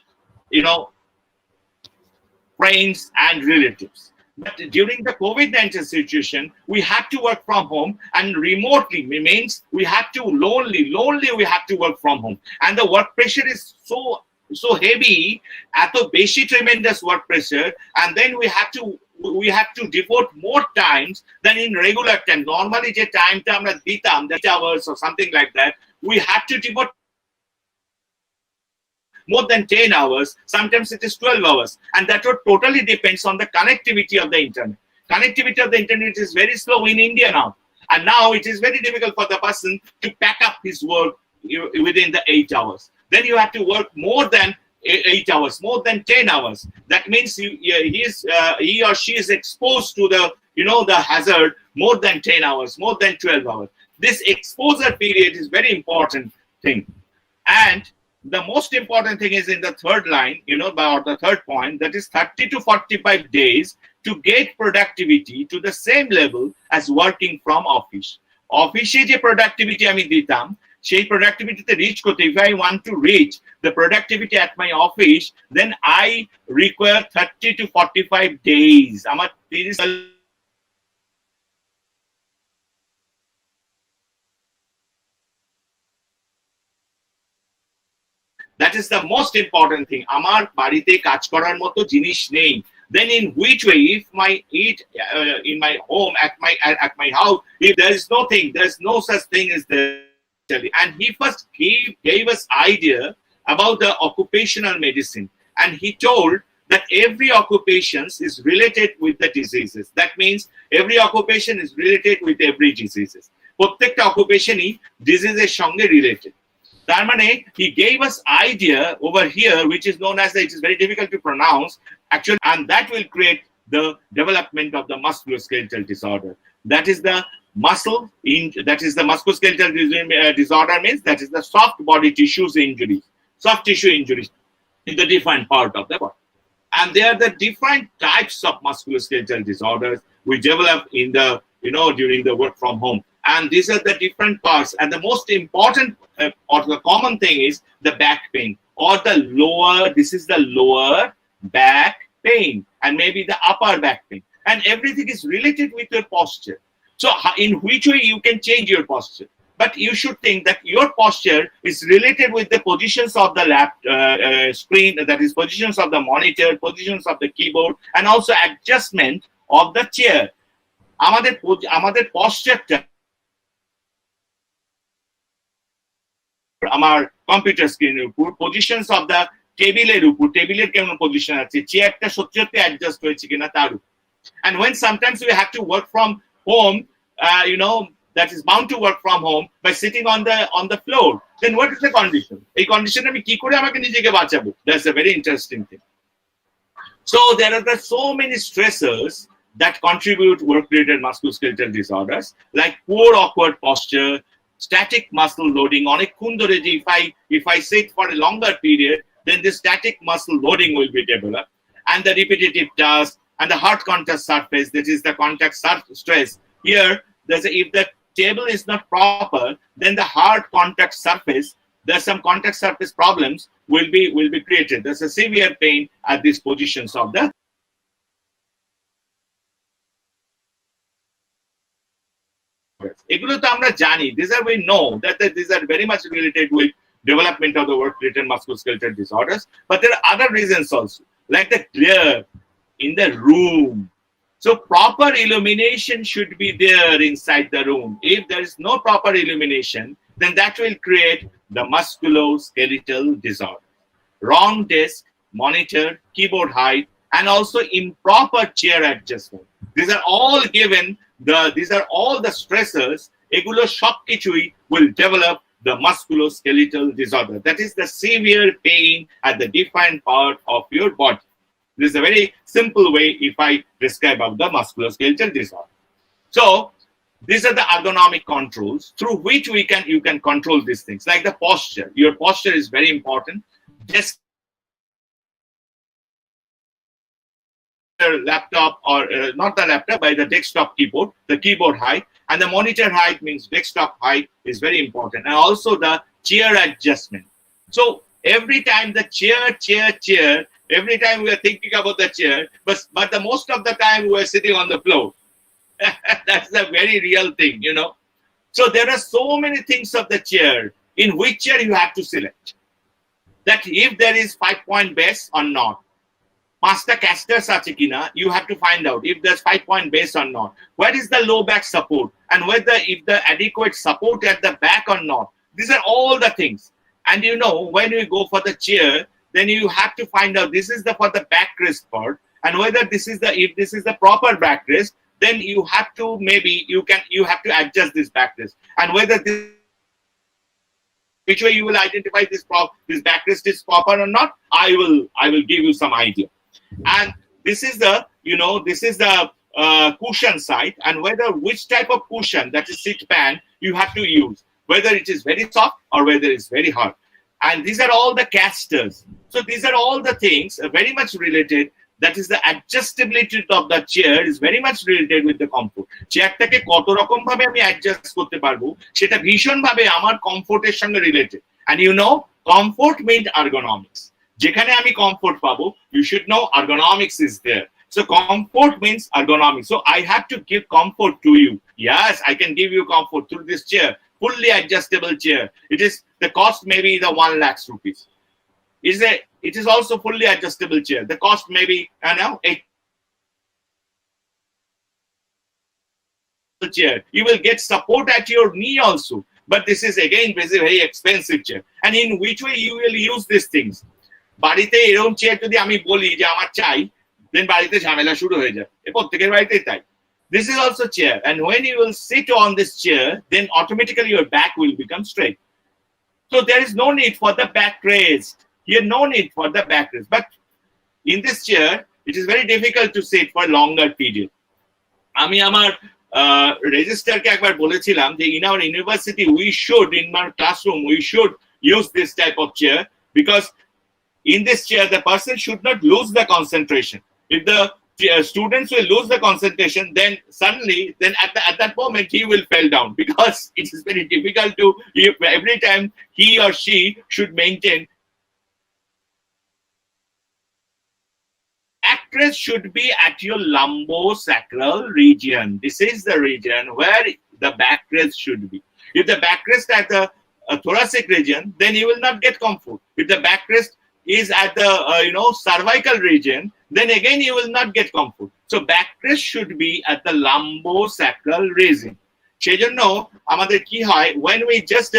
friends and relatives. But during the COVID-19 situation, we had to work from home, and remotely means we had to lonely we had to work from home, and the work pressure is so heavy, at a basic tremendous work pressure, and then we had to devote more times than in regular time. Normally the time to amra ditam 8 hours or something like that, we had to devote more than 10 hours, sometimes it is 12 hours, and that totally depends on the connectivity of the internet. Connectivity of the internet is very slow in India now, and now it is very difficult for the person to pack up his work within the 8 hours. Then you have to work more than 8 hours, more than 10 hours. That means he or she is exposed to the hazard more than 10 hours, more than 12 hours. This exposure period is very important thing. And the most important thing is in the third line, about the third point, that is 30 to 45 days to get productivity to the same level as working from office. Office je productivity ami ditam, সেই productivity reach করতে, if I want to reach the productivity at my office, then I require 30 to 45 days. আমার 30 That is the most important thing. আমার বাড়িতে কাজ করার মতো জিনিস নেই. Then in which way, if in my home, at my house, if there is nothing, there is no such thing as there. And he first gave us idea about the occupational medicine, and he told that every occupation is related with the diseases. That means every occupation is related with every diseases. প্রত্যেকটা occupationই diseases সঙ্গে related. তার মানে he gave us idea over here, which is known as, it is very difficult to pronounce actually, and that will create the development of the musculoskeletal disorder. That is the musculoskeletal disorder means that is the soft body tissues injuries, soft tissue injuries in the different part of the body. And there are the different types of musculoskeletal disorders we develop in the during the work from home. And these are the different parts. And the most important or the common thing is the back pain, or this is the lower back pain, and maybe the upper back pain. And everything is related with your posture. So in which way you can change your posture? But you should think that your posture is related with the positions of the screen, that is positions of the monitor, positions of the keyboard, and also adjustment of the chair. আমাদের posture আমার computer স্ক্রিনের উপর, positions of the টেবিলের উপর, টেবিলের কেমন position আছে, চেয়ারটা সত্যি অ্যাডজাস্ট হয়েছে কিনা তার উপর. And when sometimes we have to work from home, that is bound to work from home by sitting on the floor, then what is the condition? এই কন্ডিশনে আমি কি করে আমাকে নিজেকে বাঁচাবো? That's a very interesting thing. So there are so many stressors that contribute work-related musculoskeletal disorders, like poor awkward posture, static muscle loading. অনেকক্ষণ ধরে যে if I sit for a longer period, then the static muscle loading will be developed, and the repetitive task, and the hard contact surface, that is the contact stress. Here, if the table is not proper, then the hard contact surface, there's some contact surface problems will be created. There's a severe pain at these positions of the এগুলো তো আমরা জানি. We know that these are very much related with development of the work-related musculoskeletal disorders. But there are other reasons also, like the glare in the room. So proper illumination should be there inside the room. If there is no proper illumination, then that will create the musculoskeletal disorder. Wrong desk, monitor, keyboard height, and also improper chair adjustment. These are all given, these are all the stressors, egulo shobkichui will develop the musculoskeletal disorder. That is the severe pain at the defined part of your body. This is a very simple way if I describe about the musculoskeletal disorder. So these are the ergonomic controls through which you can control these things, like the posture. Your posture is very important. Desk, laptop, or not the laptop, by the desktop keyboard, the keyboard height, and the monitor height means desktop height is very important, and also the chair adjustment. So every time the chair, every time we are thinking about the chair, but the most of the time we are sitting on the floor. That's a very real thing, you know. So there are so many things of the chair, in which chair you have to select. That if there is 5-point base or not. Master casters ache kina, you have to find out if there's 5-point base or not. Where is the low back support, and whether if the adequate support at the back or not. These are all the things. And you know, when you go for the chair, then you have to find out this is for the backrest part, and whether if this is the proper backrest, then you have to you have to adjust this backrest, and whether which way you will identify this backrest is proper or not. I will give you some idea. And this is the cushion side, and which type of cushion, that is seat pan, you have to use, whether it is very soft or whether it's very hard. And these are all the casters. So these are all the things very much related. That is the adjustability of the chair is very much related with the comfort. চেয়ারটাকে কত রকম ভাবে আমি adjust করতে পারবো সেটা ভীষণ ভাবে আমার কমফোর্টের সঙ্গে related. And you know, comfort means ergonomics. যেখানে আমি comfort পাবো, you should know ergonomics is there. So comfort means ergonomics. So I have to give comfort to you. Yes, I can give you comfort through this chair, fully adjustable chair. The cost may be the 1 lakh rupees. It is also fully adjustable chair. The cost may be, chair. You will get support at your knee also. But this is again very expensive chair. And in which way you will use these things? বাড়িতে এরকম chair যদি আমি বলি যে আমার চাই, then বাড়িতে ঝামেলা শুরু হয়ে যায়। প্রত্যেকের বাড়িতেই তাই। This is also chair. And when you will sit on this chair, then automatically your back will become straight. So there is no need for the backrest. Here, no need for the backrest. But in this chair, it is very difficult to sit for a longer period. আমি আমার রেজিস্টারকে একবার বলেছিলাম যে in our university, in our classroom, we should use this type of chair, because in this chair, the person should not lose the concentration. If the students will lose the concentration, then suddenly, at that moment, he will fall down, because it is very difficult to, every time he or she should maintain. Backrest should be at your lumbosacral region. This is the region where the backrest should be. If the backrest at the thoracic region, then you will not get comfort. If the backrest is at the cervical region, then again you will not get comfort. So backrest should be at the lumbosacral region. সেজন্য আমাদের কি হয়, when we just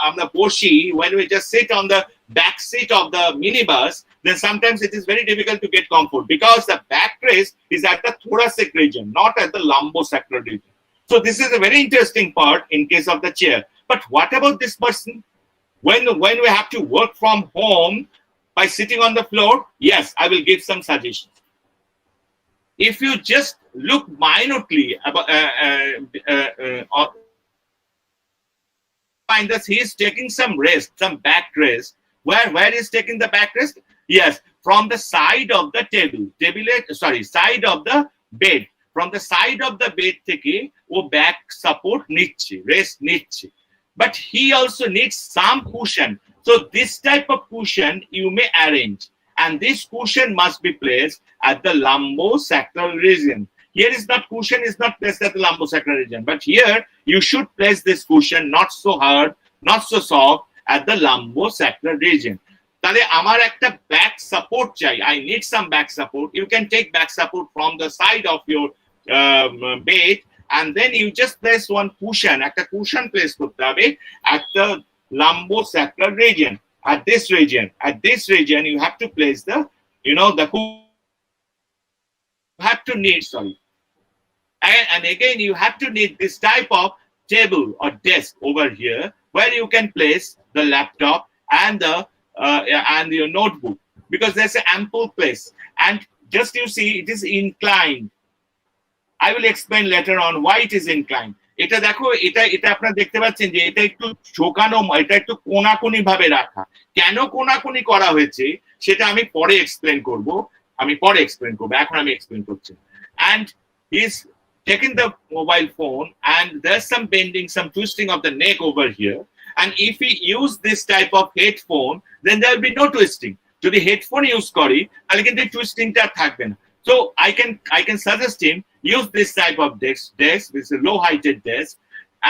আমরা বসি, when we just sit on the back seat of the minibus, then sometimes it is very difficult to get comfort, because the backrest is at the thoracic region, not at the lumbosacral region. So this is a very interesting part in case of the chair. But what about this person? When we have to work from home by sitting on the floor, yes, I will give some suggestions. If you just look minutely about find that he is taking some rest, some back rest. Where is taking the backrest? Yes, from the side of the side of the bed. From the side of the bed থেকে ও back support নিচ্ছে, rest নিচ্ছে. But he also needs some cushion. So this type of cushion you may arrange, and this cushion must be placed at the lumbosacral region. Here is not cushion is not placed at the lumbosacral region, but here you should place this cushion not so hard, not so soft, at the lumbosacral region. তাহলে আমার একটা back support চাই. I need some back support. You can take back support from the side of your bed, and then you just place one cushion, একটা cushion place করতে হবে at the lumbosacral region. At this region, you have to place the, the have to need, and again you have to need this type of table or desk over here where you can place the laptop and your notebook, because there's an ample place. And just you see, it is inclined. I will explain later on why it is inclined. এটা দেখো, এটা আপনারা দেখতে পাচ্ছেন যে এটা একটু ঝোঁকানো, এটা একটু কোনাকুনি ভাবে রাখা। কেন কোনাকুনি করা হয়েছে সেটা আমি পরে এক্সপ্লেন করব, এখন আমি এক্সপ্লেন করছি। And he's taken the mobile phone and there's some bending, some twisting of the neck over here, and if we use this type of headphone, then there will be no twisting. যদি headphone use করি তাহলে কিন্তু টুইস্টিংটা থাকবে না। So I can suggest him use this type of desk with a low heighted desk,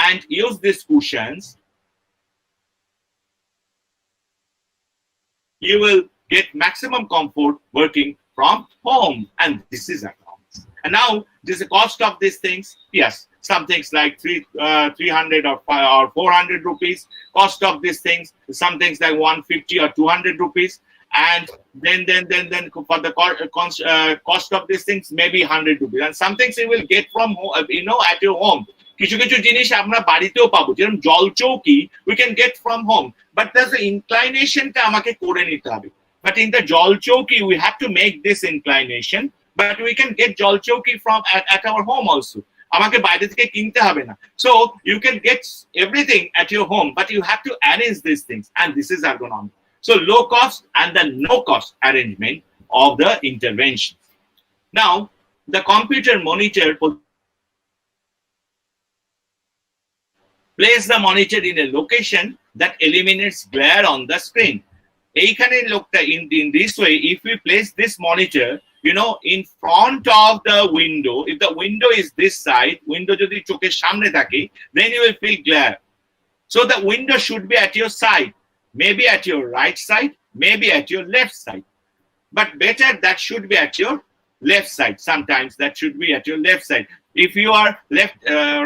and use these cushions. You will get maximum comfort working from home, and this is ergonomics. And now there's a cost of these things. Yes, some things like 300 or 400 rupees. Cost of these things, some things like 150 or 200 rupees. And then for the cost of these things, maybe 100 rupees. And some things you will get from home, at your home. কিছু কিছু জিনিস আমরা বাড়িতেও পাবো, যেরকম জল চৌকি we can get from home, but there's the inclinationটা আমাকে করে নিতে হবে। But in the জল চৌকি we have to make this inclination, but we can get জল চৌকি from at our home also. আমাকে বাইরে থেকে কিনতে হবে না। So you can get everything at your home, but you have to arrange these things, and this is ergonomics. So low cost and the no cost arrangement of the intervention. Now, the computer monitor, place the monitor in a location that eliminates glare on the screen. In this way, if we place this monitor, in front of the window, if the window is this side, window jodi choker samne thake, then you will feel glare. So the window should be at your side. Maybe at your right side, maybe at your left side. But better that should be at your left side. Sometimes that should be at your left side. If you are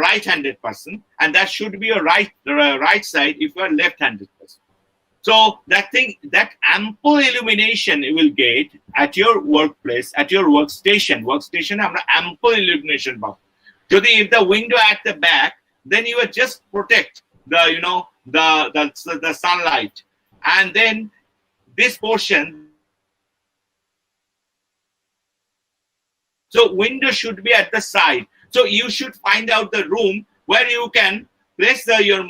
right-handed person, and that should be your right side if you are left-handed person. So that ample illumination you will get at your workplace, at your workstation. Amra ample illumination pabo. Jodi if the window at the back, then you will just protect the sunlight, and then this portion. So window should be at the side. So you should find out the room where you can place your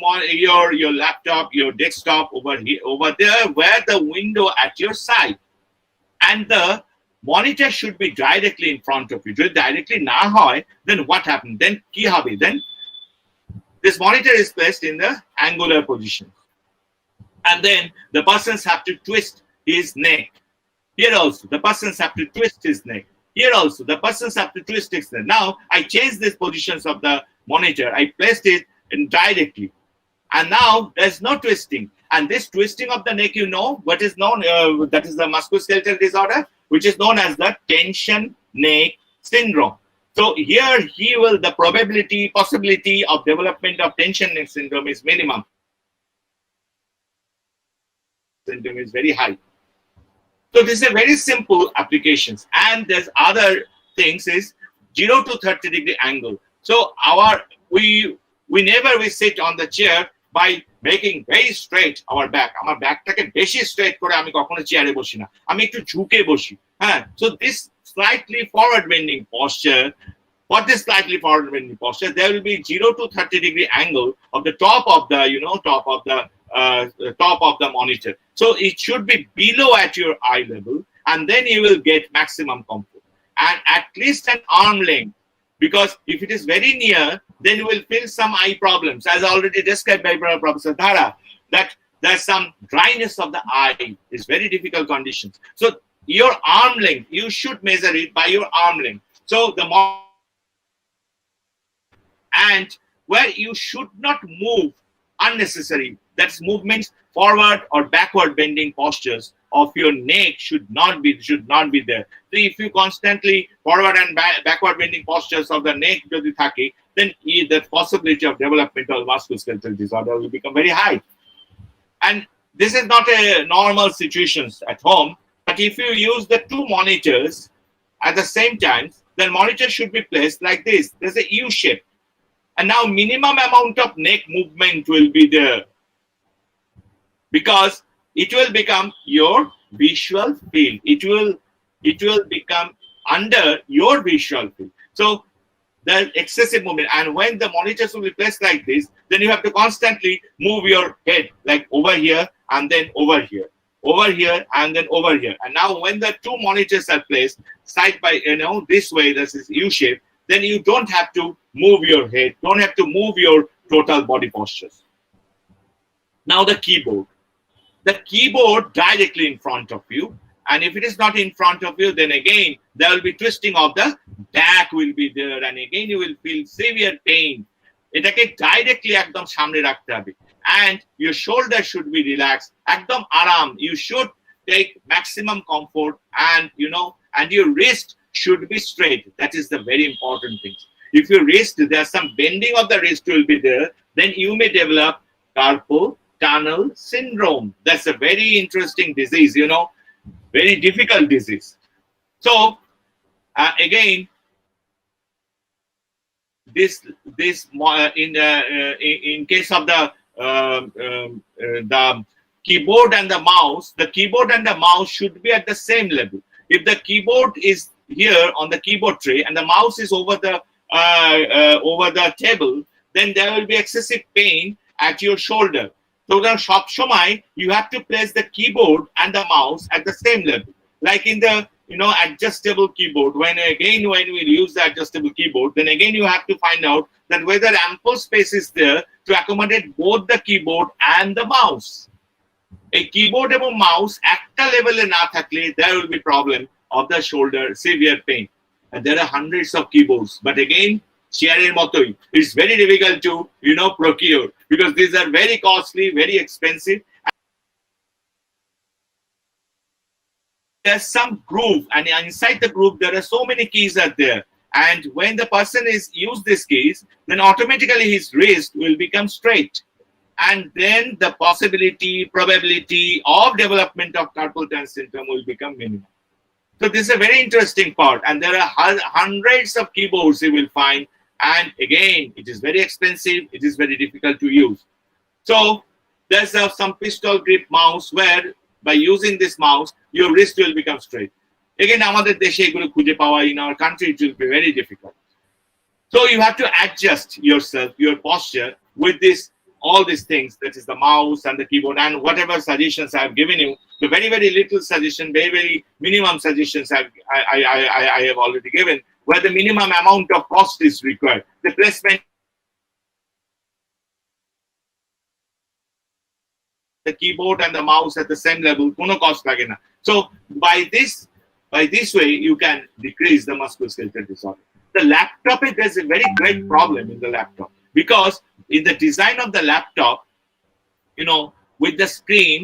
laptop, your desktop over there, where the window at your side, and the monitor should be directly in front of you. If directly na hoy, then what happens? Then ki hobe? Then this monitor is placed in the angular position, and then the persons have to twist his neck. Here also, the persons have to twist his neck. Here also, the persons have to twist his neck. Now, I changed these positions of the monitor. I placed it directly, and now there's no twisting. And this twisting of the neck, what is known, that is the musculoskeletal disorder, which is known as the tension neck syndrome. So here the possibility of development of tension neck syndrome is minimum. Syndrome is very high. So this is a very simple applications, and there's other things is 0 to 30 degree angle. So we never sit on the chair by making very straight our back. Our backটাকে বেশি straight করে আমি কখনো চেয়ারে বসি না, আমি একটু ঝুঁকে বসি। So this slightly forward bending posture, there will be 0 to 30 degree angle of the top of the monitor. So it should be below at your eye level, and then you will get maximum comfort, and at least an arm length, because if it is very near, then you will feel some eye problems, as already described by Professor Dhara, that there's some dryness of the eye, is very difficult conditions. So your arm length, you should measure it by your arm length. So and where you should not move unnecessary, that's movements, forward or backward bending postures, of your neck should not be there. So if you constantly forward and backward bending postures of the neck jodi thake, then the possibility of developmental musculoskeletal disorder will become very high. And this is not a normal situation at home, but if you use the two monitors at the same time, then monitor should be placed like this. There's a U shape. And now minimum amount of neck movement will be there, because it will become your visual field. It will become under your visual field. So the excessive movement, and when the monitors will be placed like this, then you have to constantly move your head like over here and then over here, over here and then over here. And now when the two monitors are placed side by, this way, this is U shape, then you don't have to move your head, don't have to move your total body postures. Now the keyboard directly in front of you, and if it is not in front of you, then again there will be twisting of the back will be there, and again you will feel severe pain. এটাকে directly একদম সামনে রাখতে হবে, and your shoulder should be relaxed, একদম আরাম. You should take maximum comfort, and and your wrist should be straight. That is the very important thing. If your wrist, there's some bending of the wrist will be there, then you may develop carpal tunnel syndrome. That's a very interesting disease, very difficult disease. So again, this in case of the keyboard and the mouse should be at the same level. If the keyboard is here on the keyboard tray and the mouse is over the table, then there will be excessive pain at your shoulder. So then সব সময় you have to place the keyboard and the mouse at the same level, like in the adjustable keyboard. When we use the adjustable keyboard, then again you have to find out that whether ample space is there to accommodate both the keyboard and the mouse. A keyboard এবং mouse একটা লেভেলে না থাকলে there will be problem of the shoulder, severe pain. And there are hundreds of keyboards, but again চেয়ারের মতোই, it's very difficult to procure, because these are very costly, very expensive. There's some groove, and inside the groove there are so many keys are there, and when the person is use these keys, then automatically his wrist will become straight, and then the probability of development of carpal tunnel syndrome will become minimal. So this is a very interesting part, and there are hundreds of keyboards you will find, and again it is very expensive, it is very difficult to use. So there's some pistol grip mouse where by using this mouse your wrist will become straight. Again আমাদের দেশে এগুলো খুঁজে পাওয়া, in our country it will be very difficult. So you have to adjust yourself, your posture with all these things, that is the mouse and the keyboard, and whatever suggestions I have given you, the very, very little suggestion, very, very minimum suggestions I have already given, where the minimum amount of cost is required. The placement, the keyboard and the mouse at the same level, কোনো cost লাগে না. So by this way you can decrease the musculoskeletal disorder. The laptop, there's a very great problem in the laptop, because in the design of the laptop, with the screen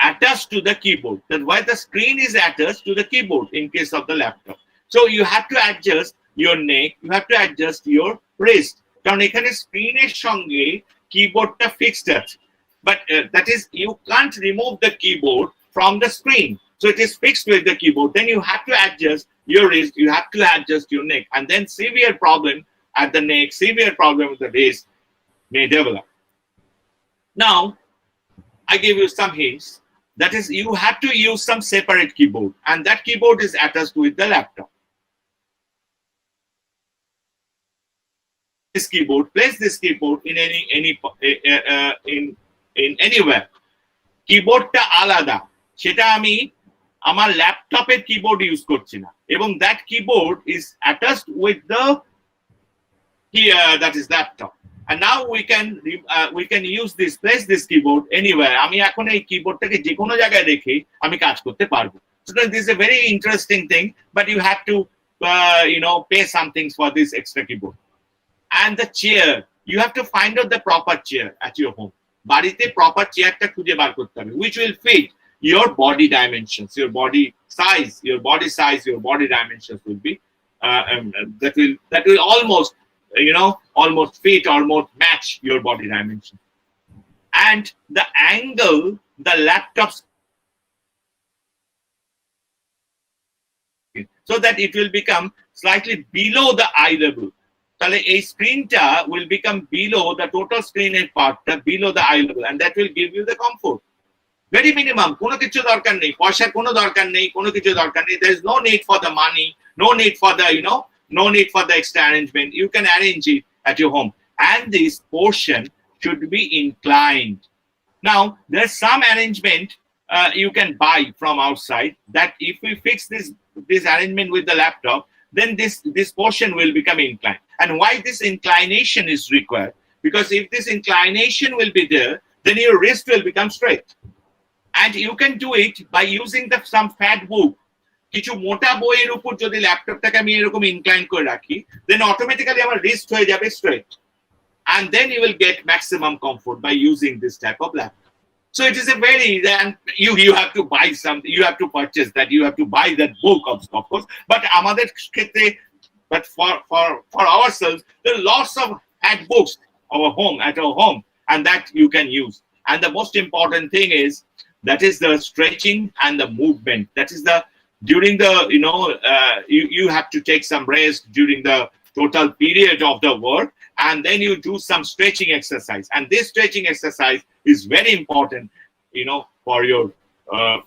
attached to the keyboard, that why the screen is attached to the keyboard in case of the laptop. So you have to adjust your neck, you have to adjust your wrist, কারণ এখানে স্ক্রিনের সঙ্গে কিবোর্ডটা fixed আছে, but that is, you can't remove the keyboard from the screen, so it is fixed with the keyboard. Then you have to adjust your wrist, you have to adjust your neck, and then severe problem at the neck, severe problem with the wrist may develop. Now I give you some hints. That is, you have to use some separate keyboard, and that keyboard is attached with the laptop. This keyboard, place this keyboard in anywhere. Keyboardটা আলাদা, সেটা আমি আমার ল্যাপটপের keyboard use করছি না, এবং that keyboard is attached with the that is laptop. And now we can use place this keyboard anywhere. আমি এখন এই কিবোর্ডটাকে যে কোনো জায়গায় রেখে আমি কাজ করতে পারবো. So this is a very interesting thing, but you have to pay some things for this extra keyboard. And the chair, you have to find out the proper chair at your home. বাড়িতে proper চেয়ারটা খুঁজে বার করতে হবে, which will fit your body dimensions, your body size, your body dimensions will be that will almost almost fit, almost match your body dimension. And the angle the laptop, so that it will become slightly below the eye level. তাহলে এই স্ক্রিনটা will become below the total screen partটা below the eye level, and that will give you the comfort. Very minimum, কোনো কিছু দরকার নেই, পয়সার কোনো দরকার নেই, কোনো কিছু দরকার নেই. There is no need for the money, no need for the no need for the extra arrangement. You can arrange it at your home, and this portion should be inclined. Now there's some arrangement you can buy from outside, that if we fix this arrangement with the laptop, then this portion will become inclined. And why this inclination is required? Because if this inclination will be there, then your wrist will become straight. And you can do it by using some fat book. কিছু মোটা বইয়ের উপর যদি ল্যাপটপটাকে আমি এরকম incline করে রাখি, then automatically আমার wrist হয়ে যাবে straight. And then you will get maximum comfort by using this type of laptop. So it is a very, and you have to buy something, you have to purchase that, you have to buy that book of course. But আমাদের ক্ষেত্রে, but for ourselves, there are lots of books at our home, and that you can use. And the most important thing is that is the stretching and the movement. That is the during the you have to take some rest during the total period of the work, and then you do some stretching exercise. And this stretching exercise is very important, for your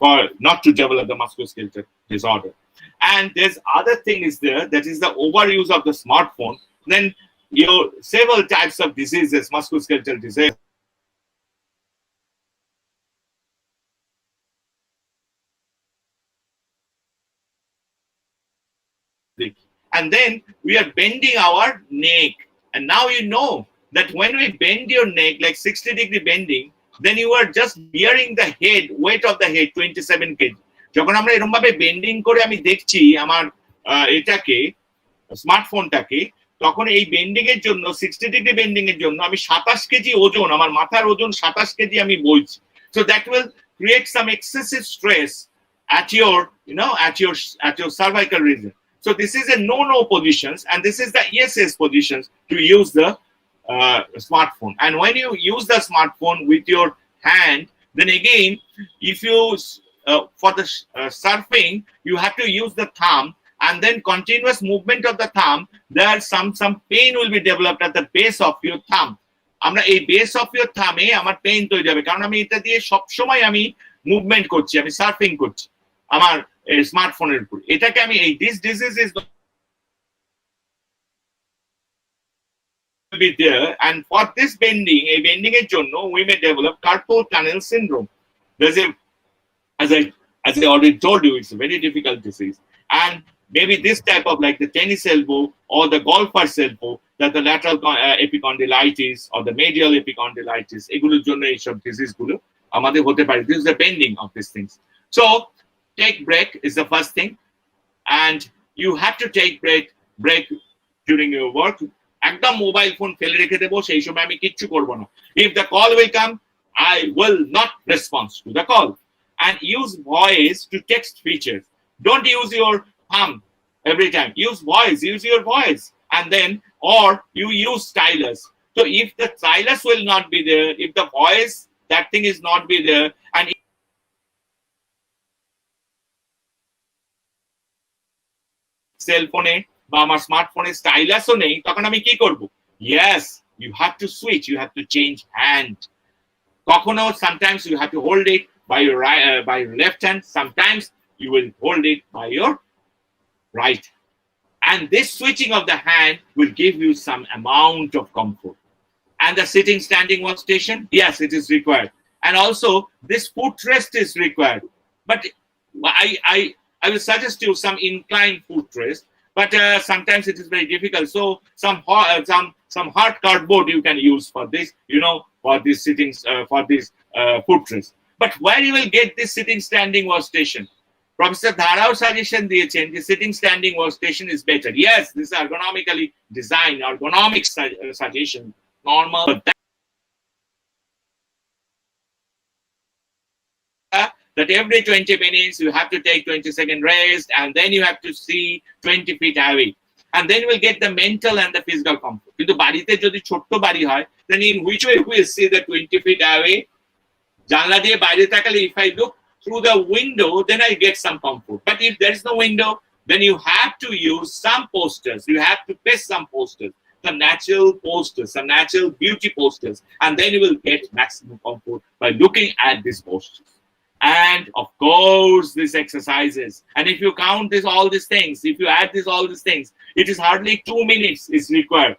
for not to develop the musculoskeletal disorder. And there's other thing is there, that is the overuse of the smartphone. Then several types of diseases, musculoskeletal disease. And then we are bending our neck. And now you know that when we bend your neck, like 60-degree bending, then you are just bearing the head, weight of the head, 27 kg. যখন আমরা এরকম ভাবে bending করে আমি দেখছি আমার এটাকে স্মার্টফোনটাকে, তখন এই বেন্ডিং এর জন্য 60-ডিগ্রি বেন্ডিং এর জন্য আমি 27 কেজি ওজন, আমার মাথার ওজন 27 কেজি আমি বলছি. So that will create some excessive stress at your cervical region. So this is a no positions, and this is the yes positions to use the smartphone. And when you use the smartphone with your hand, then again, if you for the surfing, you have to use the thumb, and then continuous movement of the thumb. There some pain will be developed at the base of your thumb. আমরা এই base of your থামে আমার pain তৈরি হবে, কারণ আমি এটা দিয়ে সবসময় আমি মুভমেন্ট করছি, আমি সার্ফিং করছি আমার স্মার্টফোনের উপর. এটাকে আমি এই this disease is be there, and for this bending, a bending এর জন্য we may develop carpal tunnel syndrome. There's as I already told you, it's a very difficult disease, and maybe this type of like the tennis elbow or the golfer's elbow, that the lateral epicondylitis or the medial epicondylitis, এগুলোর জন্য এইসব disease গুলো আমাদের হতে পারে. This is the bending of these things. So take break is the first thing, and you have to take break during your work. একদম mobile phone ফেলে রেখে দেবো, সেই সময় আমি কিচ্ছু করবো না. If the call will come, I will not respond to the call. And use voice to text features. Don't use your thumb every time. Use your voice, and then or you use stylus. So if the stylus will not be there, if the voice, that thing is not be there, and cell ফোনে বা আমার স্মার্টফোনে স্টাইলাসও নেই, তখন আমি কি করব? Yes, you have to switch, you have to change hand. কখনো sometimes you have to hold it by your by your left hand, sometimes you will hold it by your right. And this switching of the hand will give you some amount of comfort. And the sitting standing workstation, yes, it is required. And also this footrest is required. But I will suggest you some inclined footrest, but sometimes it is very difficult. So some hard cardboard you can use for this, for this sitting for this footrest. But where you will get this sitting standing workstation? Professor Dharao suggestion diyechen the sitting standing workstation is better. Yes, this is ergonomically designed, ergonomic suggestion, normal. But that every 20 minutes you have to take 20-second rest, and then you have to see 20 feet away. And then we'll get the mental and the physical comfort. Kintu barite jodi chotto bari hoy, then in which way we'll see the 20 feet away? Janla diye baire takale, if I look through the window, then I get some comfort. But if there is no window, then you have to use some posters. You have to paste some posters, some natural posters, some natural beauty posters, and then you will get maximum comfort by looking at these posters. And of course, these exercises. And if you count all these things, if you add all these things, it is hardly 2 minutes is required.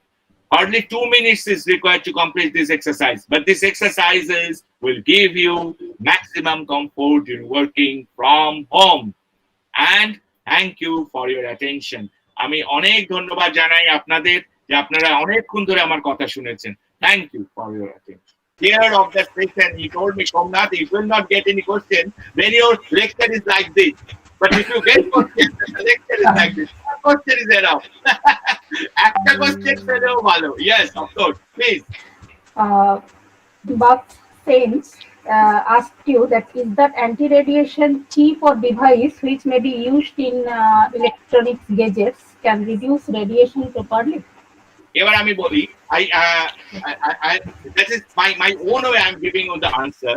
Hardly 2 minutes is required to complete this exercise. But these exercises will give you maximum comfort in working from home. And thank you for your attention. আমি অনেক ধন্যবাদ জানাই আপনাদের যে আপনারা অনেকক্ষণ ধরে আমার কথা শুনেছেন. Thank you for your attention. Here of the session, he told me, Somnath, you will not get any question when your lecture is like this. But if you get question, the lecture is like this. A question is enough. একটা question পেলেও ভালো. Yes, of course. Please. Buck Saints asked you that is that anti-radiation chip or device which may be used in electronics gadgets can reduce radiation properly? এবার আমি বলি, that is my own way I'm giving you the answer.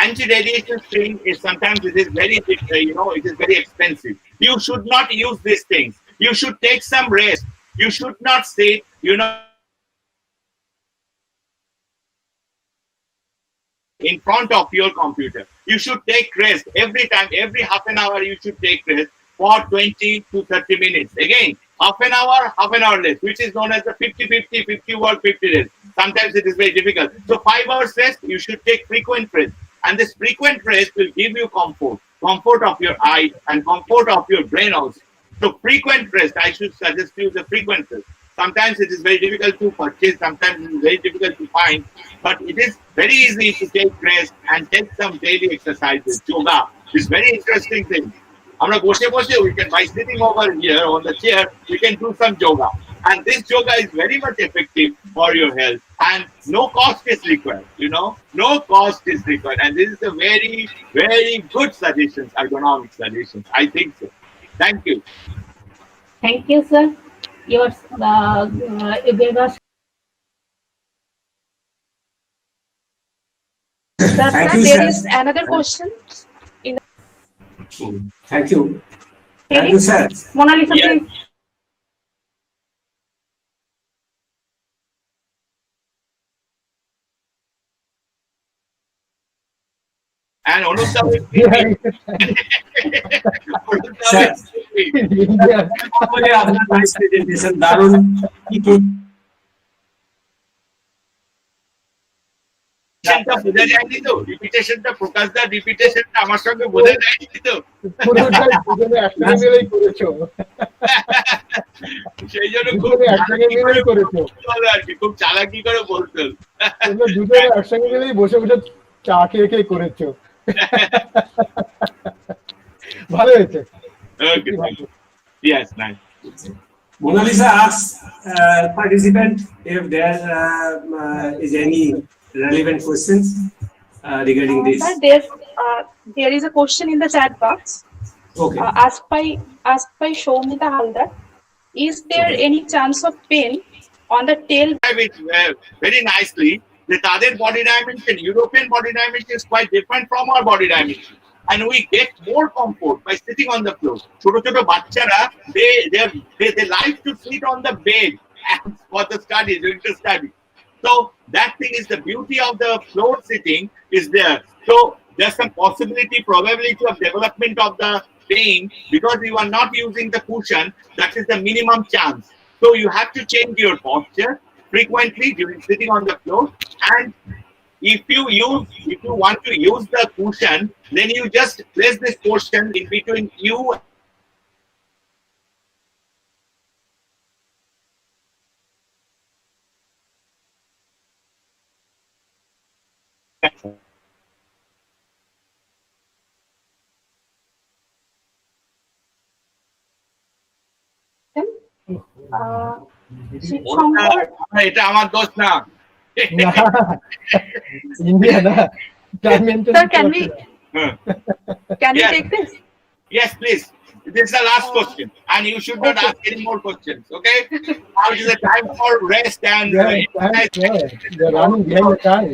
Anti-radiation screen is sometimes it is very, it is very expensive. You should not use these things. You should take some rest. You should not sit, in front of your computer. You should take rest every time, every half an hour. You should take rest for 20 to 30 minutes. Again, half an hour less, which is known as the 50-50, 50 work, 50 rest. Sometimes it is very difficult. So 5 hours rest, you should take frequent rest. And this frequent rest will give you comfort of your eye and comfort of your brain also. So frequent rest, I should suggest you the frequent rest. Sometimes it is very difficult to purchase, sometimes it is very difficult to find, but it is very easy to take rest and take some daily exercises. Yoga is very interesting thing. আমরা বসে বসে we can, by sitting over here on the chair, we can do some yoga. And this yoga is very much effective for your health. And no cost is required, no cost is required. And this is a very, very good suggestions, ergonomic suggestions. I think so. Thank you. Thank you, sir. You gave us. Sir, Thank you, there sir. is another question. Thank you. Thank you, sir. Mona Lisa, Yes. please. And Anusha will Sir. সকলে আপনার nice presentation, দারুণ। বোঝা যায়নি তো, রিপিটেশনটা প্রকাশদার রিপিটেশনটা আমার সঙ্গে বোঝা যায়নি তো, পুরোটাই দুজনে একসঙ্গে মিলেই করেছো, সেই জন্য খুব দুজনে একসঙ্গে মিলেই করেছো, আর কি খুব চালাকি করে বলতো, তোমরা দুজনে একসঙ্গে মিলেই বসে বসে চা খেয়ে খেয়ে করেছো, ভালো হয়েছে। Okay, thank you. Yes, nice. Mona Lisa asks participant if there is any relevant questions regarding this. Sir, there is a question in the chat box. Okay. Asked by Shomita Haldar. Is there any chance of pain on the tail? It very nicely that other body dimension, European body dimension is quite different from our body dimension. And we get more comfort by sitting on the floor. Choto choto bachchara, they like to sit on the bed for the study, during the study. So that thing is the beauty of the floor sitting is there. So there's some probability of development of the pain because you are not using the cushion. That is the minimum chance. So you have to change your posture frequently during sitting on the floor. And if you want to use the cushion, then you just place this portion in between you এটা আমার দোষ না। India না, Sir, can we Can you Yes. take this? Yes, please. This is the last question, and you should not Okay. ask any more questions. Okay? Now it is a time for rest and Yeah, thanks, sir. You're running behind the time.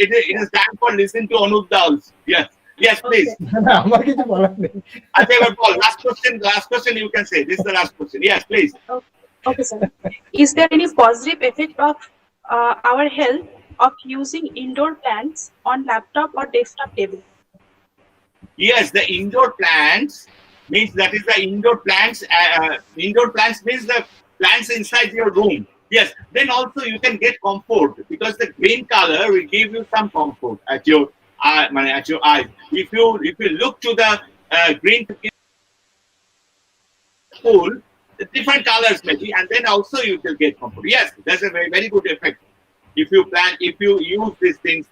it is time for listen to Anup Daus. Yes. Yes, please. না, আমার কিছু বলার নেই। I tell you what, last question you can say. This is the last question. Yes, please. Okay, sir. Is there any positive effect of our health of using indoor plants on laptop or desktop table? Yes, the indoor plants means that is the indoor plants. Indoor plants means the plants inside your room. Yes, then also you can get comfort because the green color will give you some comfort at your eyes. If you look to the green pool, the different colors maybe, and then also you will get comfort. Yes, that's a very very good effect. If you use these things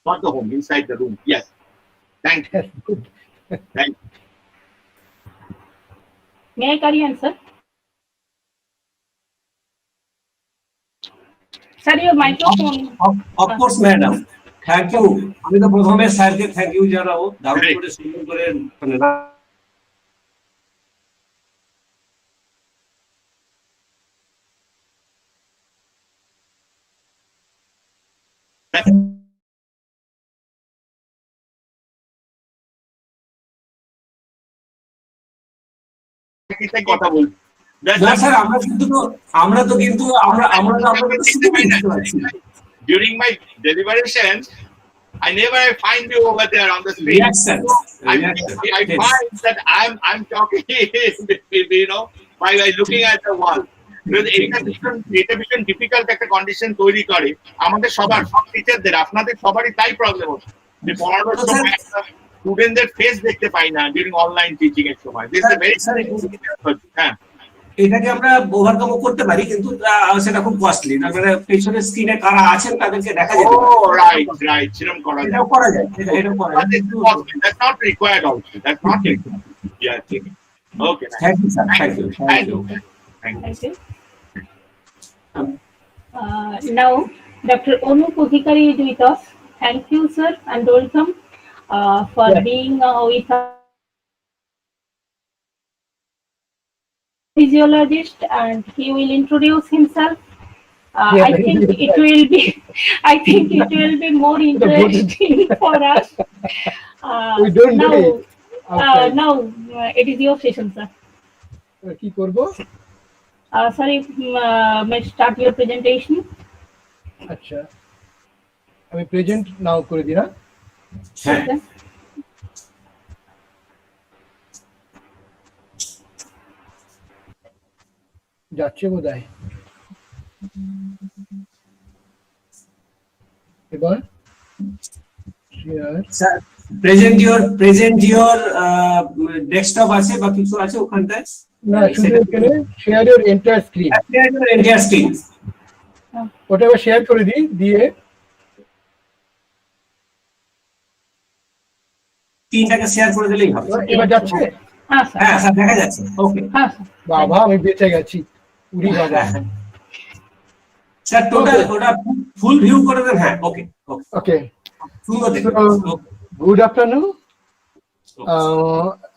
not the home, inside the room. Yes. Thank you. Thank you. May I carry on, sir? Sir, your microphone. Of course, madam. Thank you. আমি তো প্রথমে স্যারকে thank you জানাবো দারুণ করে সুন্দর করে মানে কথা বলছি না স্যার আমরা তো কিন্তু বুঝতে পারছি during my deliberations I never find you over there on the screen. Reaction. I find that I'm talking by looking at the wall. এটা ভীষণ ডিফিকাল্ট একটা কন্ডিশন তৈরি করে আমাদের সবার সব টিচারদের আপনাদের সবারই তাই প্রবলেম হচ্ছে যে পড়ানোর সময় স্টুডেন্টদের ফেস দেখতে পাই না ডিউরিং অনলাইন টিচিং এর সময় দিস ইজ ভেরি হ্যাঁ এটাকে আমরা ওভারকাম করতে পারি কিন্তু সেটা খুব কস্টলি তার মানে পেছনের স্ক্রিনে কারা আছেন তাদেরকে দেখা যায় ও রাইট সেরকম করা যায় এটাও করা যায় এটা করা যায় that's not required also that's not required yeah okay thank you sir thank you Thank you. Now, Dr. Onu Pudhikari is with us. Thank you, sir, and welcome for being with us. Physiologist, and he will introduce himself. I think it will be more interesting for us. We don't now, do it outside. now it is your session, sir. কি করবো? Sorry, may I start your presentation? আচ্ছা, আমি present নাও করে দিই না? Okay. যাচ্ছে বোধহয়। এবার স্যার প্রেজেন্ট ইওর ডেস্কটপ আছে বা কিছু আছে ওখানটায় না শুধু এখানে শেয়ার ইওর এন্টায়ার স্ক্রিন ওটা এবার শেয়ার করে দিই দিয়ে তিনটাকে শেয়ার করে দিলেই হবে এবার যাচ্ছে হ্যাঁ স্যার হ্যাঁ স্যার দেখা যাচ্ছে ওকে হ্যাঁ বাবা আমি বেঁচে গেছি উড়ি বাবা স্যার টোটাল ওটা ফুল ভিউ করে দেন হ্যাঁ ওকে ওকে ওকে সুন্দর দেখুন good afternoon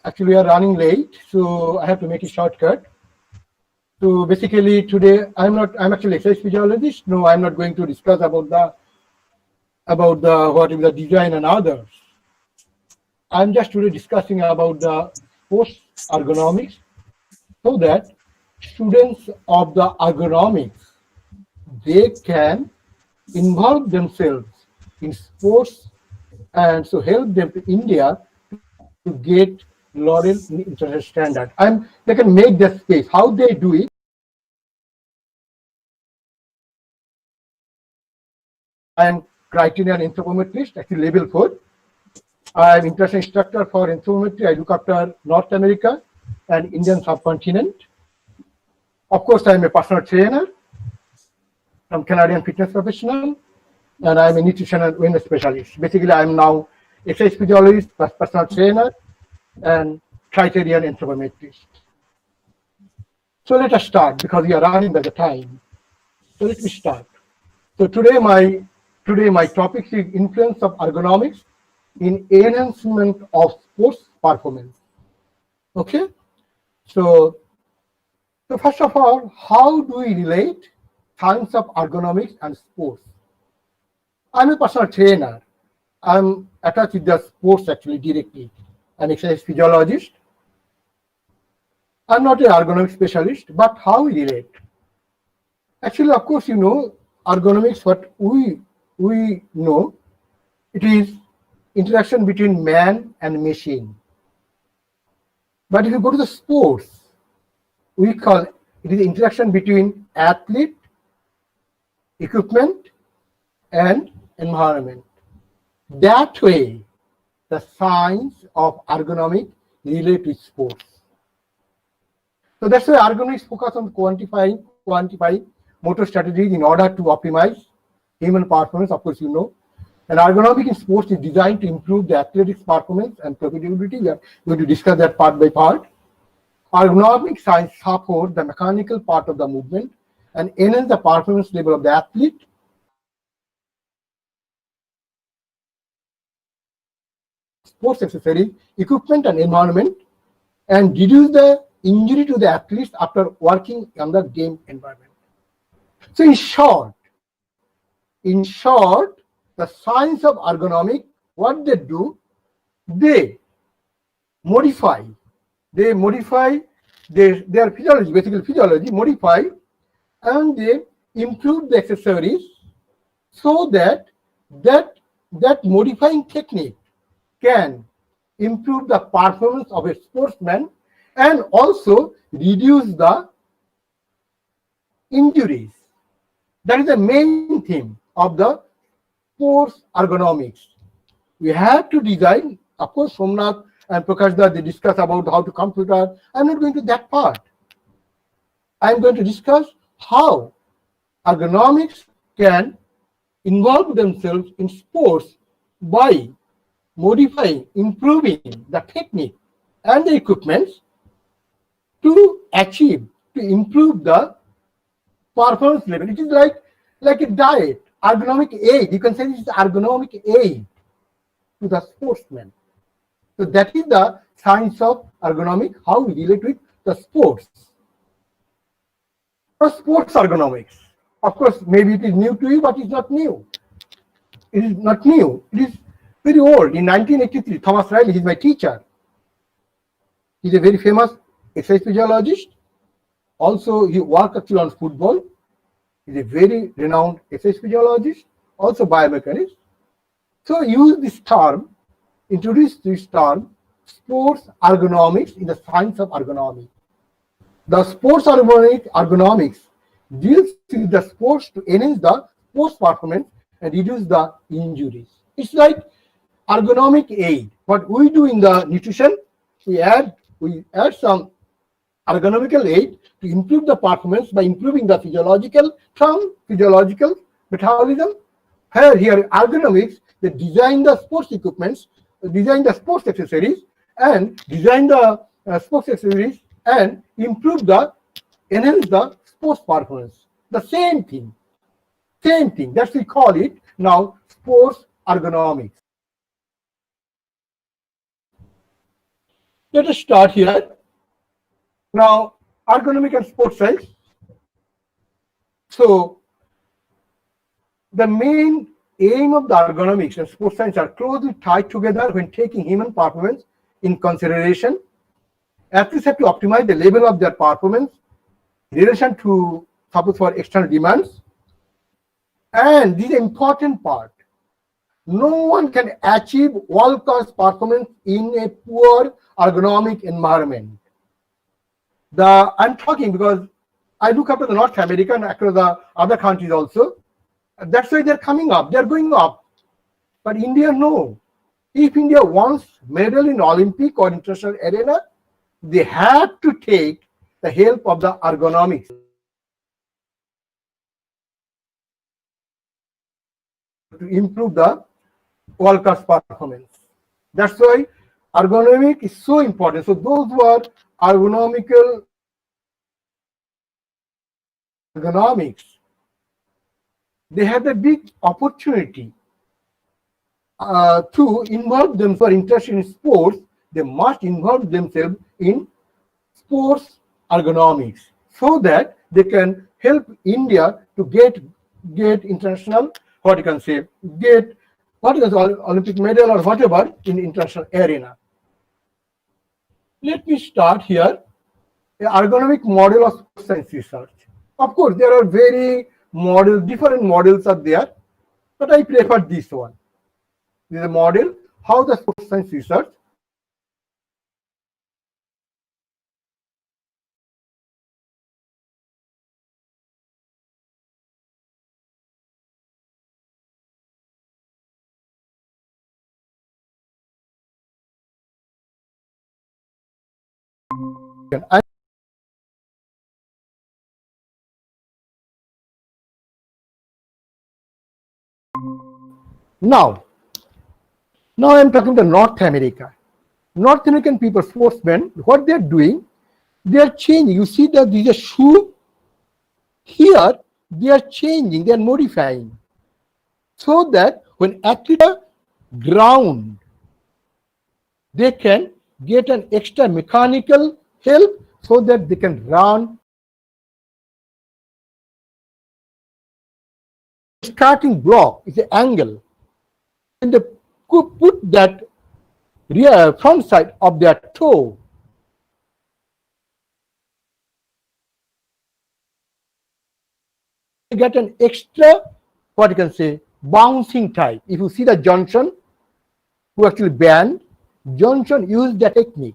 actually we are running late so I have to make a shortcut so basically today I'm actually exercise physiologist no I'm not going to discuss about the what is the design and others I'm just today discussing about the post ergonomics so that students of the ergonomics they can involve themselves in sports and so help them to India to get lauded international standard. And they can make that space. How they do it? I am criterion anthropometrist, actually level 4. I am international instructor for anthropometry. I look after North America and Indian subcontinent. Of course, I am a personal trainer. I'm Canadian fitness professional. And I'm a nutrition and wellness specialist. Basically, I'm now exercise physiologist, personal trainer, and criterion anthropometrist. So let us start because we are running by the time. So let me start. So today my topic is influence of ergonomics in enhancement of sports performance. Okay, so first of all, how do we relate science of ergonomics and sports? I'm a personal trainer. I'm attached with the sports actually directly. I'm an exercise physiologist. I'm not an ergonomic specialist, but how we relate? Actually, of course, you know, ergonomics, what we know, it is interaction between man and machine. But if you go to the sports, we call it is interaction between athlete, equipment, and environment. That way, the science of ergonomics relate with sports. So that's why ergonomics focus on quantifying motor strategies in order to optimize human performance, of course, you know. And ergonomics in sports is designed to improve the athletics performance and profitability. We are going to discuss that part by part. Ergonomic science supports the mechanical part of the movement and enhance the performance level of the athlete. Sports accessories, equipment, and environment, and reduce the injury to the athletes after working on the game environment. So in short, the science of ergonomics, what they do, they modify their physiology, basically physiology, modify, and they improve the accessories so that modifying technique can improve the performance of a sportsman and also reduce the injuries. That is the main theme of the sports ergonomics. We have to design, of course, Somnath and Prakash, they discuss about how to computer. I'm not going to that part. I'm going to discuss how ergonomics can involve themselves in sports by modifying, improving the technique and the equipments to improve the performance level. It is like a diet, ergonomic aid. You can say this is ergonomic aid to the sportsman. So that is the science of ergonomics, how we relate with the sports. For sports ergonomics, of course, maybe it is new to you, but it's not new. It is not new. It is very old. In 1983, Thomas Riley, he's my teacher. He's a very famous exercise physiologist. Also, he worked actually on football. He's a very renowned exercise physiologist, also biomechanist. So introduced this term, sports ergonomics in the science of ergonomics. The sports ergonomics deals with the sports to enhance the sports performance and reduce the injuries. It's like ergonomic aid. What we do in the nutrition, we add some ergonomical aid to improve the performance by improving the physiological metabolism. Here ergonomics, they design the sports equipments, design the sports accessories, and enhance the sports performance. The same thing. That's we call it now sports ergonomics. Let us start here. Now, ergonomic and sports science. So, the main aim of the ergonomics and sports science are closely tied together when taking human performance in consideration. Athletes have to optimize the level of their performance in relation to suppose for external demands. And this is an important part. No one can achieve world-class performance in a poor ergonomic environment. I'm talking because I look after the North America and across the other countries also. That's why they're coming up. They're going up. But India, no. If India wants medal in Olympic or international arena, they have to take the help of the ergonomics to improve the world-class performance. That's why ergonomics is so important. So those who are ergonomics, they have a big opportunity to involve themselves who are interested in sports. They must involve themselves in sports ergonomics so that they can help India to get international, what you can say, get what is Olympic medal or whatever in international arena. Let me start here. The ergonomic model of sports science research. Of course, there are different models are there, but I prefer this one. This is a model how the sports science research and now I'm talking to North America. North American people, sportsmen, what they're doing, they're changing. You see that these are shoe here, they are changing, they are modifying so that when athletes are ground, they can get an extra mechanical help so that they can run. Starting block is an angle, and they could put that rear front side of their toe. They get an extra, what you can say, bouncing type. If you see the Johnson, who actually banned, Johnson used that technique.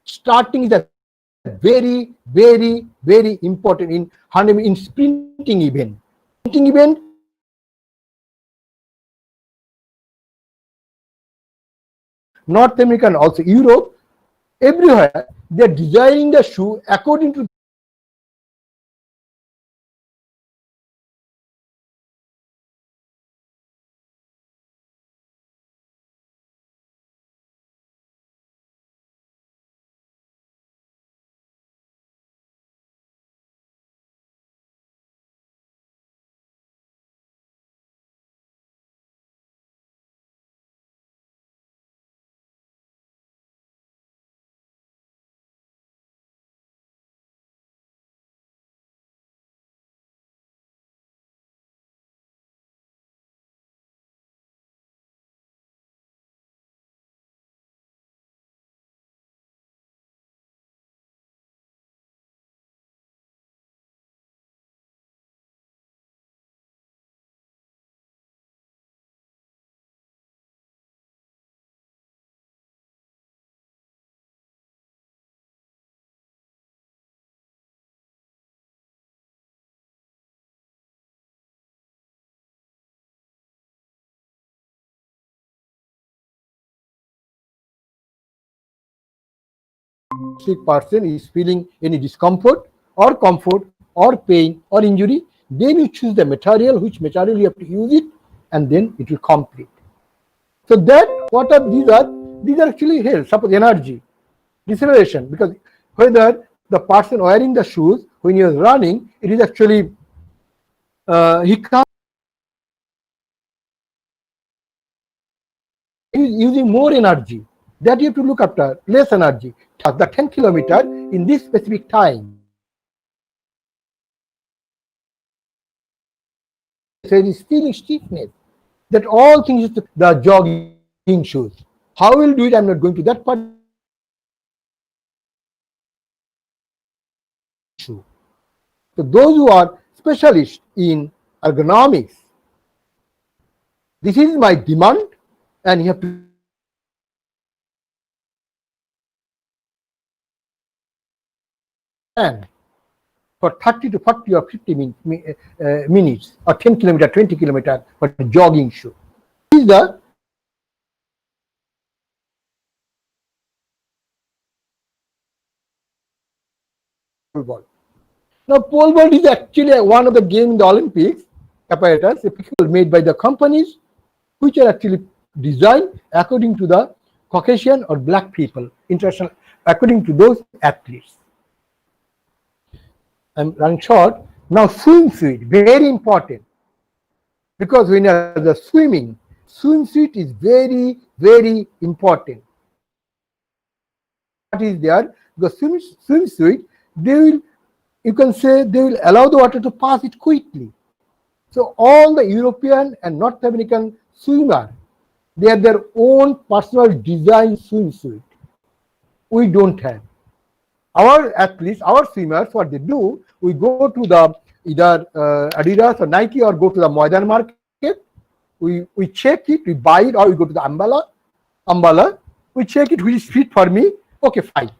Starting is a very, very, very important in sprinting event. Sprinting event, North America and also Europe, everywhere they're designing the shoe according to sick person is feeling any discomfort or comfort or pain or injury, then you choose the material, which material you have to use it, and then it will complete. So that what are these are? These are actually health, suppose energy, deceleration, because whether the person wearing the shoes when he is running, it is actually he can't using more energy. That you have to look after less energy. The 10 kilometer in this specific time. So it is feeling stiffness. That all things is the jogging shoes. How we'll do it, I'm not going to that part. So those who are specialists in ergonomics, this is my demand, and you have to and for 30 to 40 or 50 minutes or 10 kilometer, 20 kilometer for a jogging shoe. This is the pole vault. Now, pole vault is actually one of the games in the Olympics apparatus made by the companies which are actually designed according to the Caucasian or black people, international according to those athletes. I'm running short. Now swimsuit, very important, because when you're the swimming, swimsuit is very, very important. What is there? The swimsuit, they will, you can say, they will allow the water to pass it quickly. So all the European and North American swimmer, they have their own personal design swimsuit. We don't have. Our athletes, our swimmers, what they do, we go to the either Adidas or Nike, or go to the Maidan market. We check it, we buy it, or we go to the Ambala. We check it, which is fit for me. Okay, fine.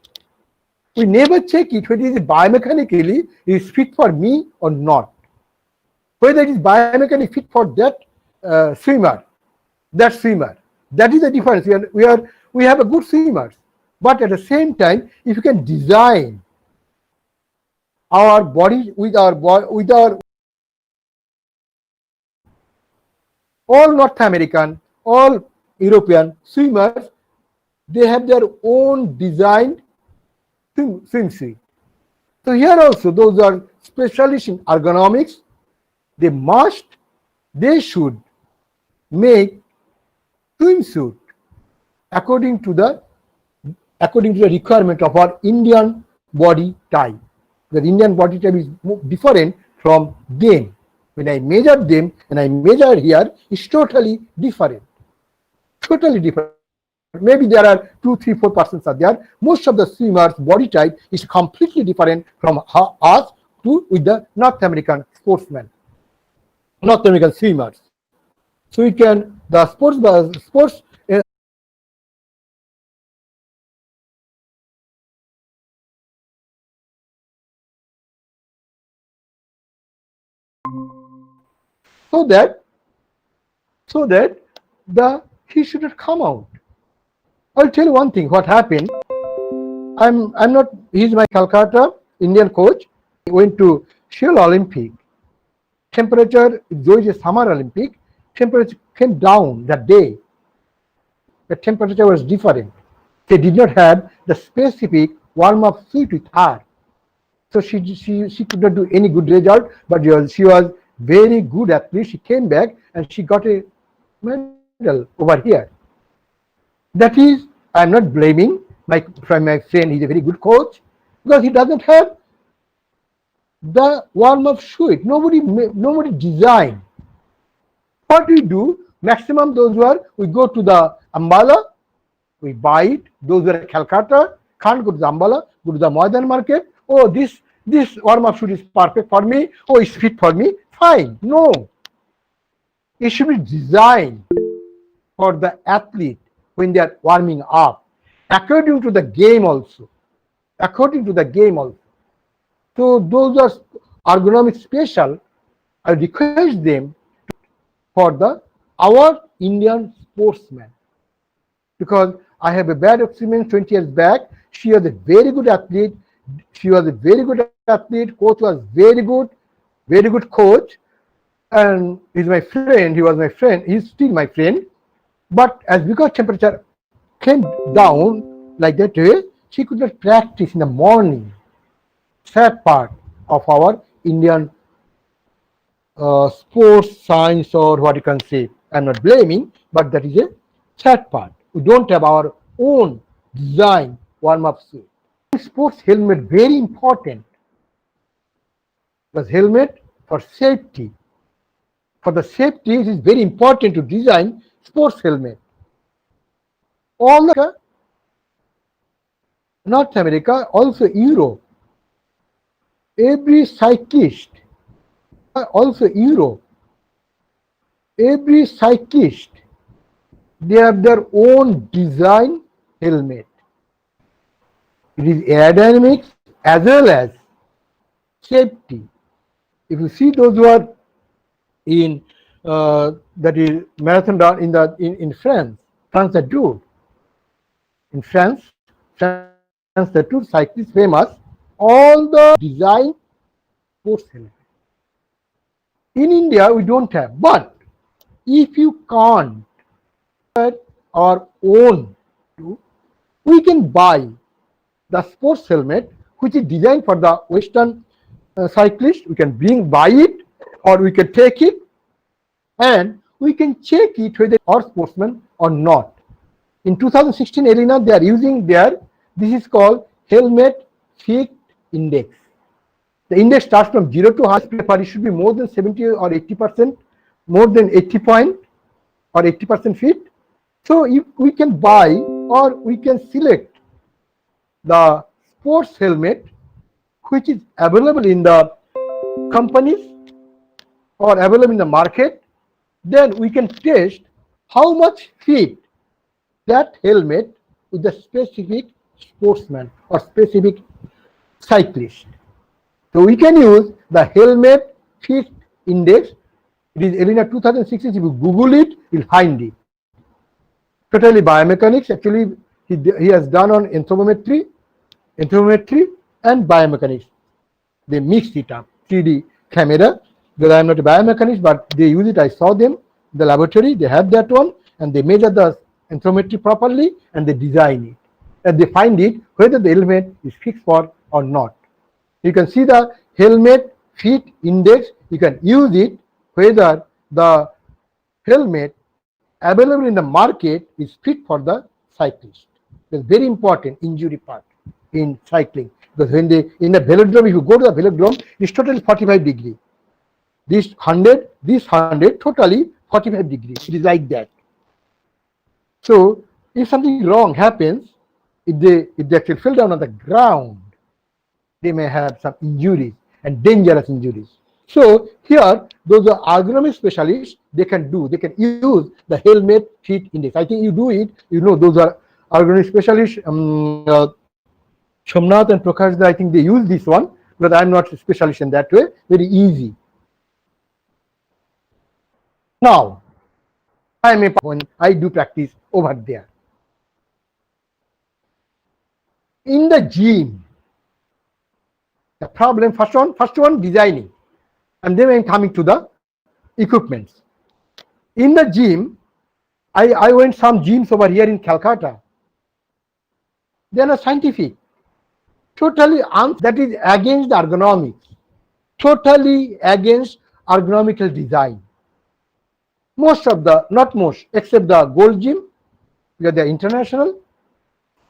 We never check it whether it is biomechanically is fit for me or not. Whether it is biomechanically fit for that swimmer. That is the difference. We have a good swimmers, but at the same time, if you can design our body with our all North American, all European swimmers, they have their own designed swimsuit. So here also, those are specialists in ergonomics. They should make swimsuit according to the requirement of our Indian body type. The Indian body type is different from them. When I measure them and I measure here, it's totally different. Totally different. Maybe there are 2, 3, 4% are there. Most of the swimmers' body type is completely different from us with the North American sportsmen, North American swimmers. So we can the sports. So that he should not come out. I'll tell you one thing. What happened? I'm not. He's my Calcutta Indian coach. He went to Seoul Olympic. Temperature, though it's a summer Olympic, temperature came down that day. The temperature was different. They did not have the specific warm-up suit with her. So she could not do any good result, but she was very good athlete. She came back and she got a medal over here. That is, I'm not blaming my friend. He's a very good coach, because he doesn't have the warm-up suit. Nobody designed. What we do, maximum those who are, we go to the Ambala, we buy it. Those who are at Calcutta can't go to the Ambala, go to the Maidan market. Oh, this warm-up suit is perfect for me. Oh, it's fit for me. Fine. No. It should be designed for the athlete when they are warming up, according to the game also. So those are ergonomic special. I request them for our Indian sportsmen, because I have a bad experience 20 years back. She was a very good athlete. Coach was very good coach, and he's my friend. He was my friend. He's still my friend. But because temperature came down like that way, she could not practice in the morning. Sad part of our Indian sports science, or what you can say. I'm not blaming, but that is a sad part. We don't have our own design warm-up suit. Sports helmet, very important. Because helmet for safety. For the safety, it is very important to design sports helmet. All the North America, also Europe. Every cyclist, they have their own design helmet. It is aerodynamics as well as safety. If you see those who are in that is marathon run in France that do. In France the two cyclists famous, all the design sports helmet. In India we don't have, but if you can't our own, we can buy the sports helmet, which is designed for the Western cyclist. We can buy it, or we can take it, and we can check it whether our sportsman or not. In 2016 arena, they are using this is called helmet fit index. The index starts from 0 to 100, but it should be more than 70 or 80%, more than 80 point or 80% fit. So if we can buy or we can select the sports helmet which is available in the companies or available in the market, then we can test how much fit that helmet with the specific sportsman or specific cyclist. So we can use the helmet fit index. It is Elena 2016. If you Google it, you'll find it. Totally biomechanics. Actually, he has done on anthropometry and biomechanics. They mixed it up. 3D camera. Because I am not a biomechanist, but they use it. I saw them in the laboratory. They have that one, and they measure the anthropometry properly, and they design it, and they find it whether the helmet is fixed for or not. You can see the helmet fit index. You can use it whether the helmet available in the market is fit for the cyclist. It's very important injury part in cycling, because when they in the velodrome, if you go to the velodrome, it's totally 45 degree. This 100, totally 45 degrees. It is like that. So if something wrong happens, if they actually fell down on the ground, they may have some injuries and dangerous injuries. So here, those are ergonomic specialists. They can use the helmet fit index. I think you do it. You know, those are ergonomic specialists. Somnath and Prakash, I think they use this one, but I'm not a specialist in that way. Very easy. Now, when I do practice over there. In the gym, the problem, first one designing, and then I'm coming to the equipments. In the gym, I went some gyms over here in Calcutta. They are not scientific. Totally that is against the ergonomics. Totally against ergonomical design. Most of the, not most, except the Gold Gym, because they are international.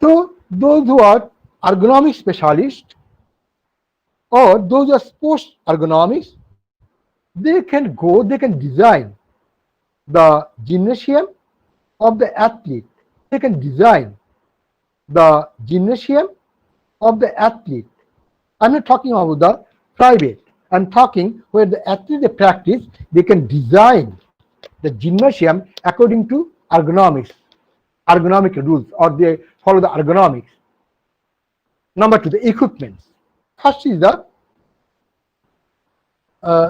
So those who are ergonomic specialists or those who are sports ergonomics, they can design the gymnasium of the athlete. They can design the gymnasium of the athlete. I'm not talking about the private. I'm talking where the athlete they practice, they can design the gymnasium according to ergonomic rules, or they follow the ergonomics. Number two, the equipments. First is the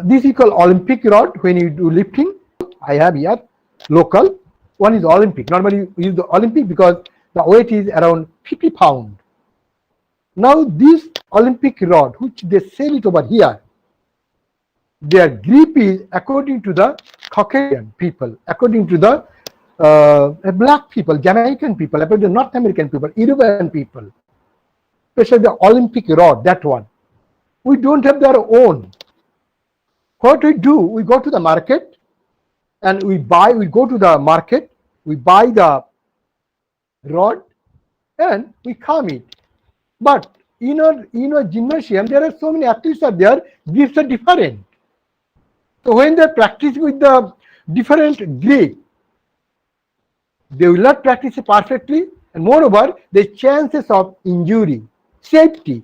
this is called Olympic rod. When you do lifting, I have here local. One is Olympic. Normally we use the Olympic because the weight is around 50 pounds. Now this Olympic rod, which they sell it over here, their grip is according to the Caucasian people, according to the black people, Jamaican people, according to the North American people, European people, especially the Olympic rod, that one. We don't have their own. What we do, we go to the market and we go to the market, we buy the rod and we come it. But in a gymnasium, there are so many athletes are there, grips are different. So when they practice with the different grip, they will not practice it perfectly, and moreover, the chances of injury, safety,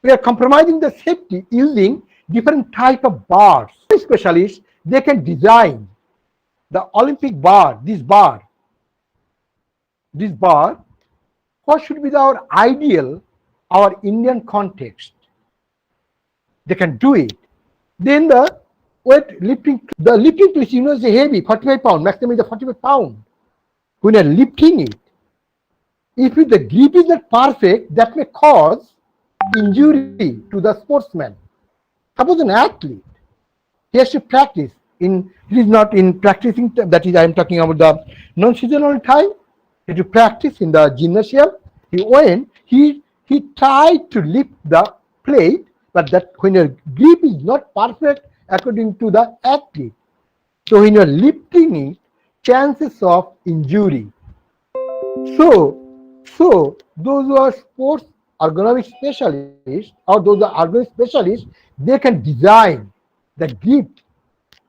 we are compromising the safety using different type of bars. Specialists, they can design the Olympic bar, this bar, what should be our ideal, our Indian context. They can do it. Then the weight lifting, the lifting place, you know, is heavy, 45 pounds, maximum is 45 pounds. When you are lifting it, if the grip is not perfect, that may cause injury to the sportsman. Suppose an athlete, he has to practice it is not in practicing, that is I am talking about the non-seasonal time. He has to practice in the gymnasium. He he tried to lift the plate, but that when your grip is not perfect according to the athlete, so when you're lifting it, chances of injury. So those who are sports ergonomic specialists or those who are ergonomic specialists, they can design the grip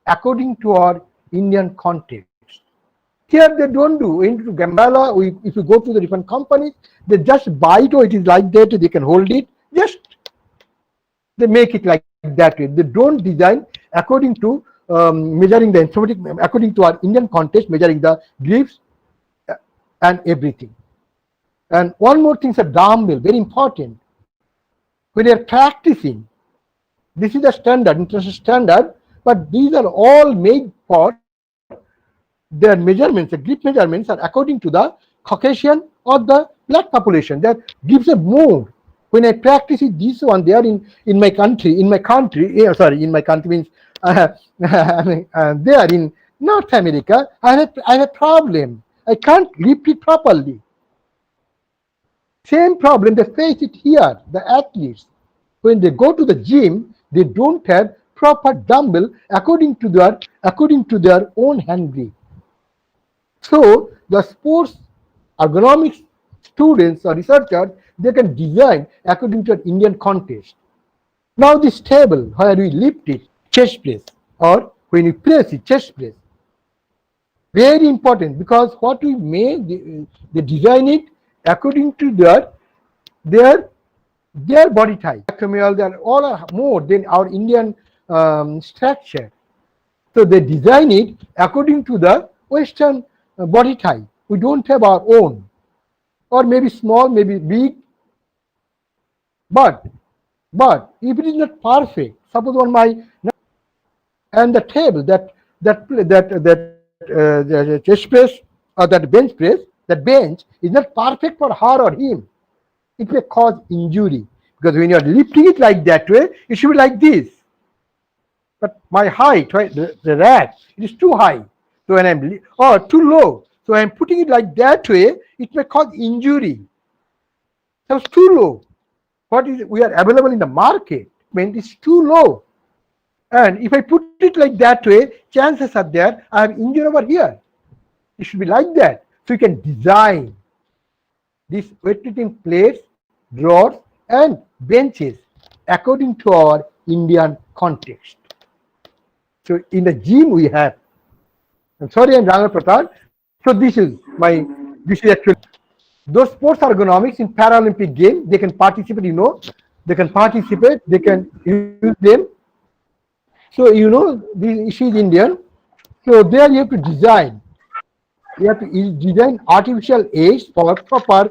according to our Indian context. Here they don't do. Into Gambala, if you go to the different companies, they just buy it or it is like that, they can hold it. Just they make it like that way. They don't design according to measuring the informatic, according to our Indian context, measuring the grips and everything. And one more thing is a dumbbell, very important. When you are practicing, this is the standard, international standard, but these are all made for their measurements, the grip measurements are according to the Caucasian or the black population. That gives a more. When I practice it, this one, they are in my country, in my country means they are in North America. I have a problem. I can't lift it properly. Same problem, they face it here, the athletes. When they go to the gym, they don't have proper dumbbell according to their own hand grip. So the sports ergonomics students or researchers, they can design according to an Indian context. Now this table where we lift it, chest press, or when you press it, chest press. Very important, because what we made, they design it according to their body type. They are all more than our Indian structure. So they design it according to the Western body type. We don't have our own, or maybe small, maybe big. But if it is not perfect, suppose on my and the table that chest press or that bench press, that bench is not perfect for her or him. It may cause injury, because when you are lifting it like that way, it should be like this. But my height, right, the rack, it is too high. So when I'm too low, so I'm putting it like that way, it may cause injury. So it's too low. What is we are available in the market when it is too low. And if I put it like that way, chances are there I have injury over here. It should be like that. So you can design these weightlifting plates, drawers, and benches according to our Indian context. So in the gym we have. I'm sorry, I'm Ranga Pratap. So this is actually those sports ergonomics in Paralympic game. They can participate. They can participate. They can use them. So she is Indian. So there you have to design. You have to design artificial age for proper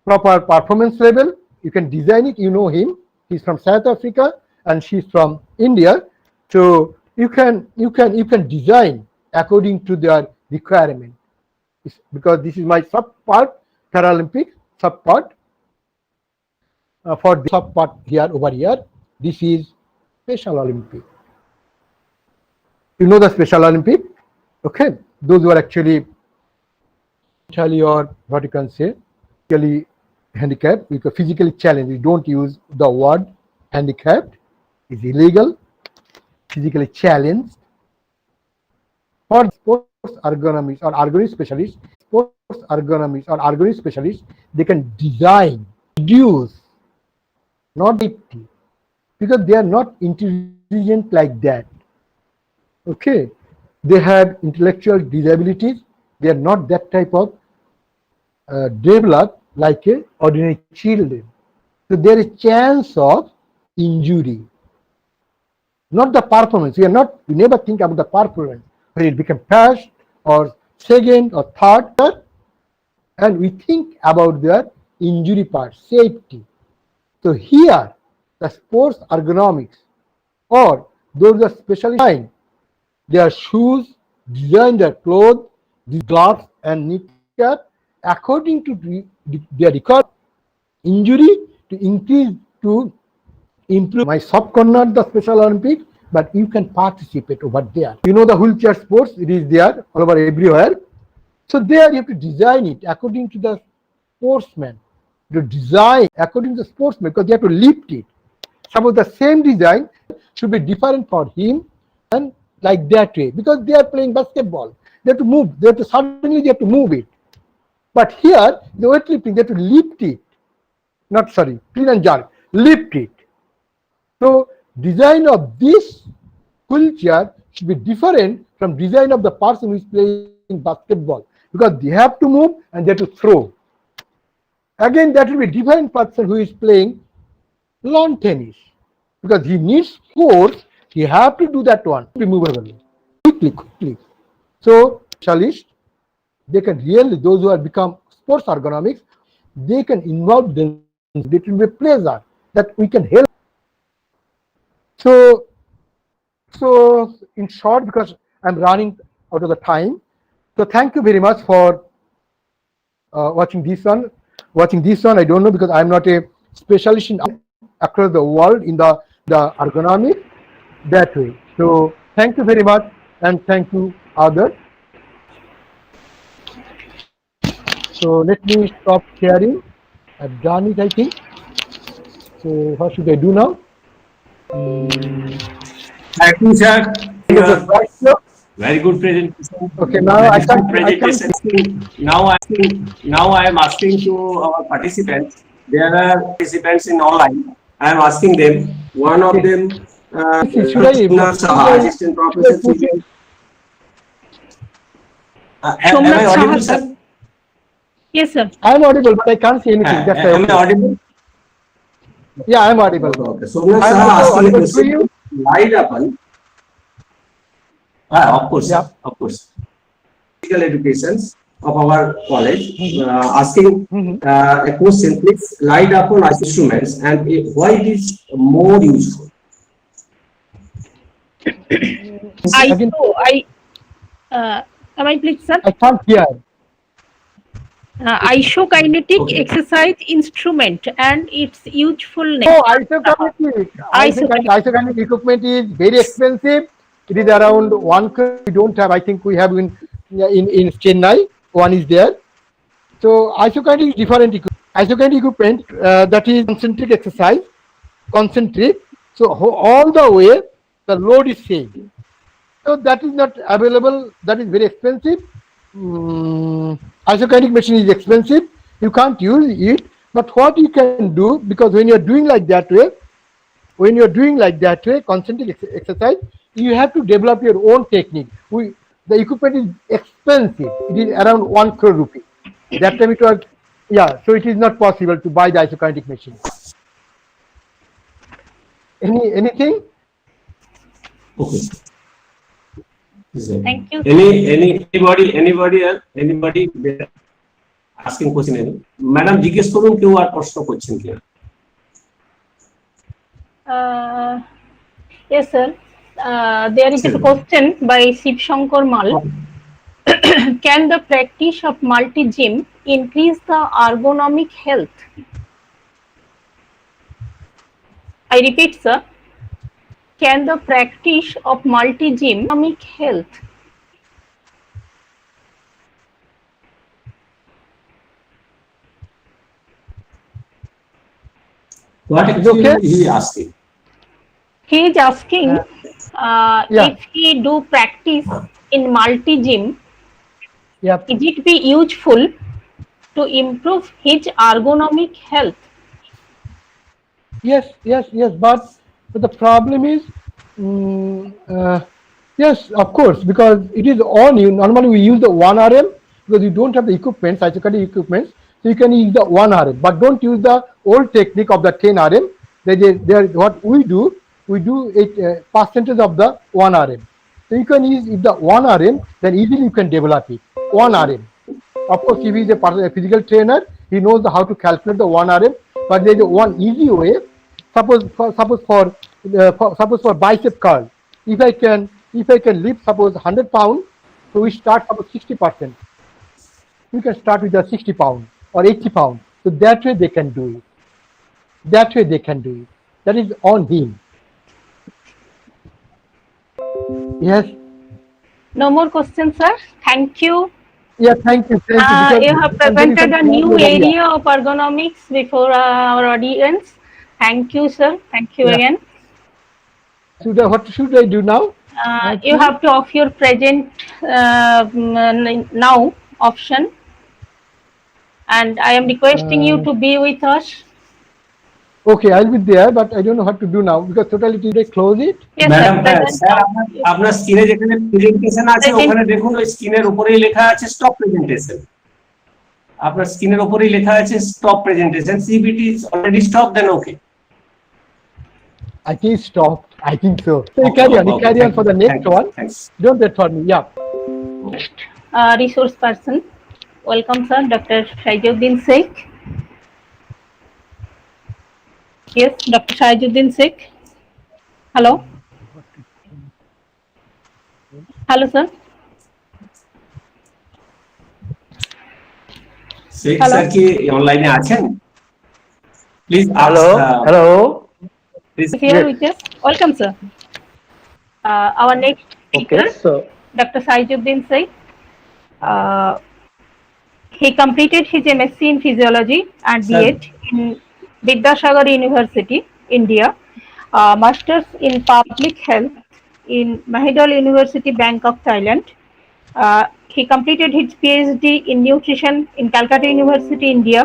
performance level. You can design it. You know him. He's from South Africa and she's from India. So you can design according to their requirement. Because this is my sub part Paralympic sub part. For the sub part here over here, this is Special Olympic. You know the Special Olympic, okay? Those who are actually or what you can say, physically handicapped, because physically challenged. We don't use the word handicapped; it's illegal. Physically challenged. For sports ergonomics or ergonomics specialists, they can design, reduce, not 80, because they are not intelligent like that. Okay, they have intellectual disabilities. They are not that type of developed like a ordinary children. So there is chance of injury, not the performance. We never think about the performance. When it becomes first or second or third, and we think about their injury part, safety. So here, the sports ergonomics or those are specialized, their shoes, design their clothes, the gloves and kneecap according to their record injury to increase to improve. My sub corner the Special Olympic, but you can participate over there. The wheelchair sports, it is there all over everywhere. So there you have to design it according to the sportsman. to design according to the sportsman because they have to lift it. Suppose the same design should be different for him and like that way because they are playing basketball. They have to move. They have to suddenly they have to move it. But here the weightlifting they have to lift it. Not sorry, clean and jerk. Lift it. So design of this wheelchair should be different from design of the person who is playing basketball because they have to move and they have to throw. Again, that will be different person who is playing lawn tennis because he needs force. He have to do that one. Be movable quickly. So specialists, they can really those who have become sports ergonomics, they can involve them. It will be a pleasure that we can help. So in short, because I'm running out of the time, so thank you very much for watching this one. I don't know because I'm not a specialist in across the world in the ergonomics that way. So thank you very much and thank you others. So let me stop sharing. I've done it, I think. So what should I do now? Thank you, sir. Very good presentation. Okay, now I can. Now I am asking to our participants. There are participants in online. I am asking them. One of them, assistant professor. Am I audible, sir? Yes, sir. I am audible, but I can't see anything. That's Am I audible? Yeah, I am audible. Okay. So I am asking a question. Light upon. Of course, yeah. Of course. Physical educations of our college, asking a question, please light upon instruments and why it is more useful. Am I please, sir? I can't hear. Isokinetic exercise instrument and its usefulness. Oh, isokinetic equipment is very expensive. It is around 1 crore. We don't have. I think we have in Chennai. One is there. So isokinetic is different equipment. Isokinetic equipment that is concentric exercise. Concentric. So all the way the load is same. So that is not available. That is very expensive. Isokinetic machine is expensive. You can't use it. But what you can do, because when you are doing like that way, concentric exercise, you have to develop your own technique. The equipment is expensive. It is around 1 crore rupee. That time it was, yeah. So it is not possible to buy the isokinetic machine. Anything? Okay. Thank you. Anybody else? Anybody asking question? Madam, জিজ্ঞেস করুন কেউ আর প্রশ্ন করছেন কিনা? Yes, sir. There is a question by Shiv Shankar Mal. Can the practice of multi-gym increase the ergonomic health? I repeat, sir. Can the practice of multi-gym ergonomic health? What actually he is asking? He is asking if he do practice in multi-gym, is it be useful to improve his ergonomic health? Yes. But the problem is, yes, of course, because it is on you. Normally we use the 1 RM because you don't have the equipment, isokinetic equipment, so you can use the 1 RM. But don't use the old technique of the 10 RM. What we do it percentage of the 1 RM. So you can use the 1 RM, then easily you can develop it. 1 RM. Of course, if he is a physical trainer, he knows how to calculate the 1 RM. But there is one easy way. Suppose for bicep curl, if I can lift suppose 100 pounds, so we start suppose 60%. You can start with the 60 pounds or 80 pounds. So that way they can do it. That is on him. Yes. No more questions, sir. Thank you. Yeah, thank you. Because You have I'm very presented a new familiar, yeah. area of ergonomics before our audience. Thank you, sir. Thank you Yeah. again. What should I do now? You have to off your present now option, and I am requesting you to be with us. Okay, I'll be there, but I don't know what to do now because totally today close it. Yes, madam sir. হ্যাঁ Present sir now. আপনার স্ক্রিনে যেখানে presentation আছে Present. ওখানে দেখুন ওই স্ক্রিনের উপরেই লেখা আছে স্টপ প্রেজেন্টেশন আপনার স্ক্রিনের উপরেই লেখা আছে stop presentation CBT is already stop then okay I think stopped. I think so. So you Okay, carry on. okay, You carry on thank for you, the next thank you, one. thanks. Don't wait for me. Yeah. Resource person. Welcome, sir. Dr. Shaijuddin Sheikh. Yes, Dr. Shaijuddin Sheikh. Hello. Hello, sir. Sheikh Hello. Sir কি অনলাইনে আছেন please Hello. Please Here with us. Welcome, sir. Our next speaker, Okay. So, Dr. Shaijuddin Sheikh. He completed his MSc in Physiology and Sir. B.Ed in Vidyasagar University, India. Masters in Public Health in Mahidol University, Bangkok, Thailand. He completed his PhD in Nutrition in Calcutta University, India.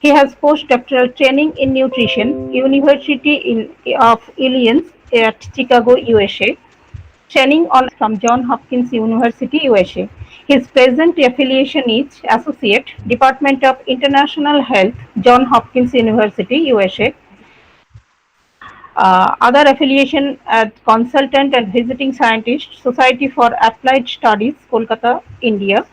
He has postdoctoral training in nutrition, University of Illinois at Chicago, USA. Training on from John Hopkins University, USA. His present affiliation is Associate, Department of International Health, John Hopkins University, USA. Other affiliation at Consultant and Visiting Scientist, Society for Applied Studies, Kolkata, India.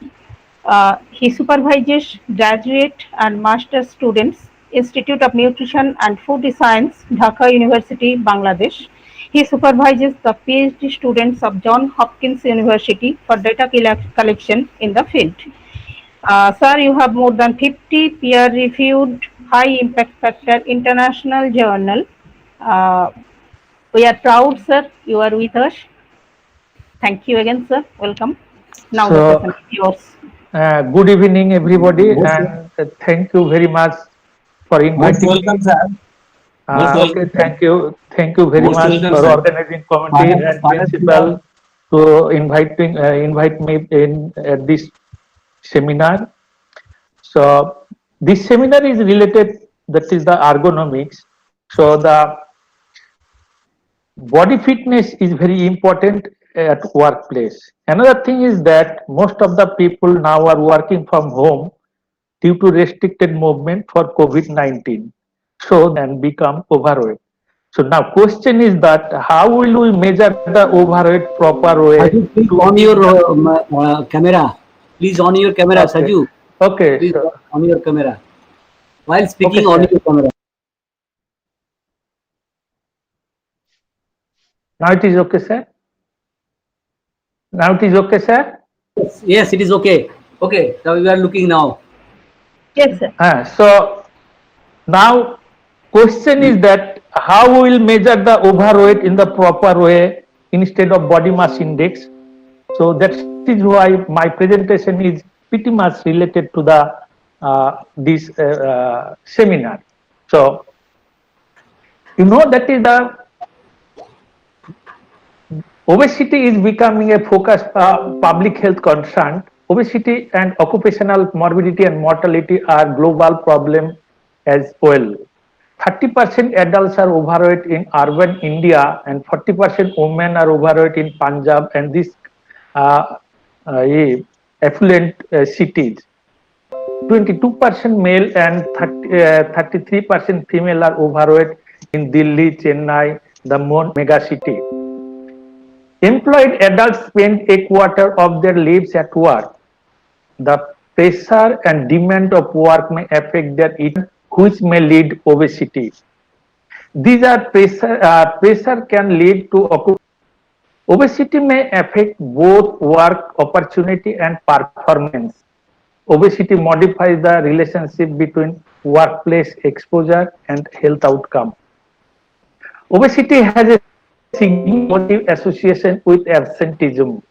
He supervises graduate and master students, Institute of Nutrition and Food Science, Dhaka University, Bangladesh. He supervises the PhD students of John Hopkins University for data collection in the field. Sir, you have more than 50 peer-reviewed high impact factor international journal. We are proud, sir, you are with us. Thank you again, sir. Welcome. Now the So- session is yours. good evening, everybody, Most and thank you very much for most inviting me. Welcome sir Most Okay, welcome, sir. thank you very Most much welcome, for sir. organizing committee Father- and Father principal to invite me in at this seminar. So this seminar is related, that is the ergonomics. So the body fitness is very important at workplace. Another thing is that most of the people now are working from home due to restricted movement for COVID-19. So then become overweight. So now question is that how will we measure the overweight proper way? I think please on your camera. Please on your camera, Okay. Saju. Okay, Please sure. on your camera. While speaking, Okay, on sir. your camera. Now it is okay, sir. Now it is okay, sir. Yes, it is okay. Okay, now we are looking now. Yes, sir. So now question is that how we will measure the overweight in the proper way instead of body mass index. So that is why my presentation is pretty much related to the this seminar. So you know that is the obesity is becoming a focus public health concern. Obesity and occupational morbidity and mortality are global problem as well. 30% adults are overweight in urban India and 40% women are overweight in Punjab and these affluent cities. 22% male and 33% female are overweight in Delhi, Chennai, the mega city. Employed adults spend a quarter of their lives at work. The pressure and demand of work may affect their eating, which may lead obesity. These are pressure can lead to obesity may affect both work opportunity and performance. Obesity modifies the relationship between workplace exposure and health outcome. Obesity has a significant association with absenteeism.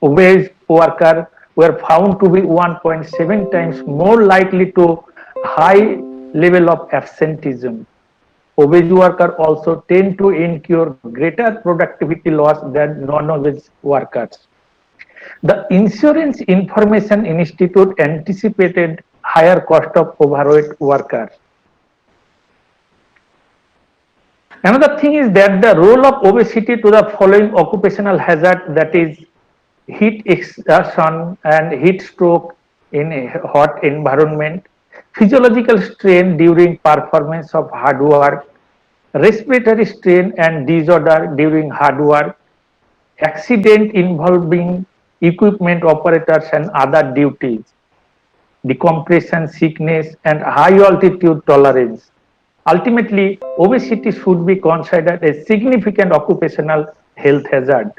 Obese worker were found to be 1.7 times more likely to high level of absenteeism. Obese workers also tend to incur greater productivity loss than non-obese workers. The Insurance Information Institute anticipated higher cost of overweight workers. Another thing is that the role of obesity to the following occupational hazard, that is heat exertion and heat stroke in a hot environment, physiological strain during performance of hard work, respiratory strain and disorder during hard work, accident involving equipment operators and other duties, decompression sickness and high altitude tolerance. Ultimately, obesity should be considered a significant occupational health hazard.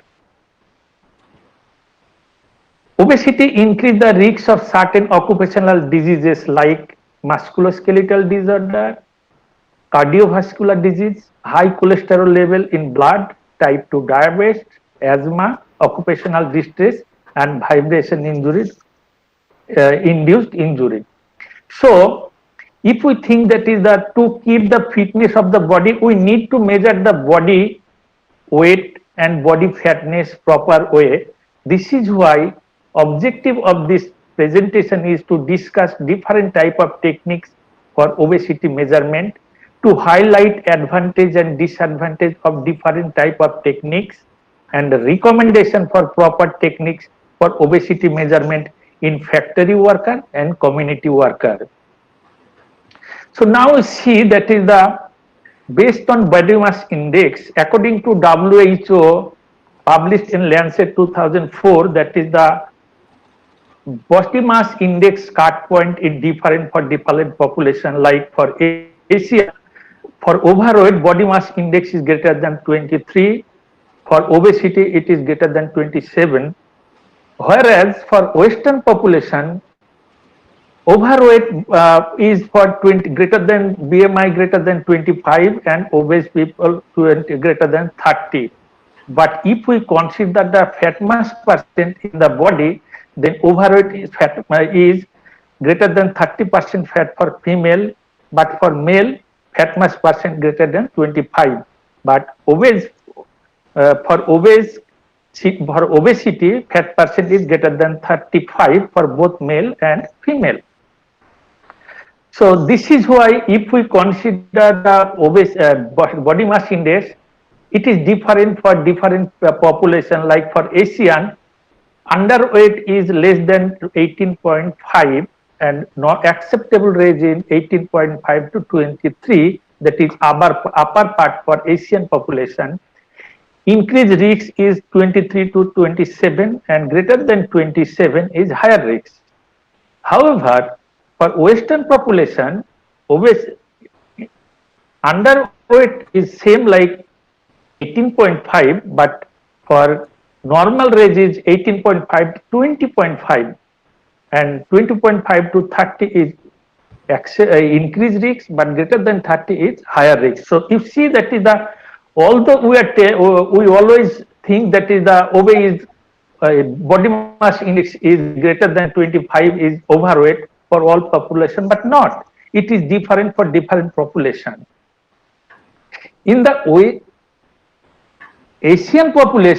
Obesity increases the risk of certain occupational diseases like musculoskeletal disorder, cardiovascular disease, high cholesterol level in blood, type 2 diabetes, asthma, occupational distress, and vibration injury, induced injury. So, if we think that is that to keep the fitness of the body, we need to measure the body weight and body fatness proper way. This is why objective of this presentation is to discuss different type of techniques for obesity measurement, to highlight advantage and disadvantage of different type of techniques, and recommendation for proper techniques for obesity measurement in factory worker and community worker. So now we see that is the based on body mass index according to WHO published in Lancet 2004, that is the body mass index cut point is different for different population. Like for Asia, for overweight body mass index is greater than 23, for obesity it is greater than 27, whereas for Western population overweight is for 20 greater than BMI greater than 25 and obese people 20 greater than 30. But if we consider the fat mass percent in the body, then overweight is greater than 30% fat for female, but for male fat mass percent greater than 25. But obese for obesity fat percent is greater than 35 for both male and female. So this is why if we consider the obese body mass index, it is different for different population. Like for Asian, underweight is less than 18.5 and not acceptable range in 18.5 to 23, that is upper part for Asian population. Increased risk is 23 to 27 and greater than 27 is higher risk. However, for Western population, underweight is same like 18.5, but for normal range is 18.5 to 20.5, and 20.5 to 30 is increased risk, but greater than 30 is higher risk. So you see that is the, although we always think that is the obese body mass index is greater than 25 is overweight for all population, but not. It is different for different population. In the Asian population,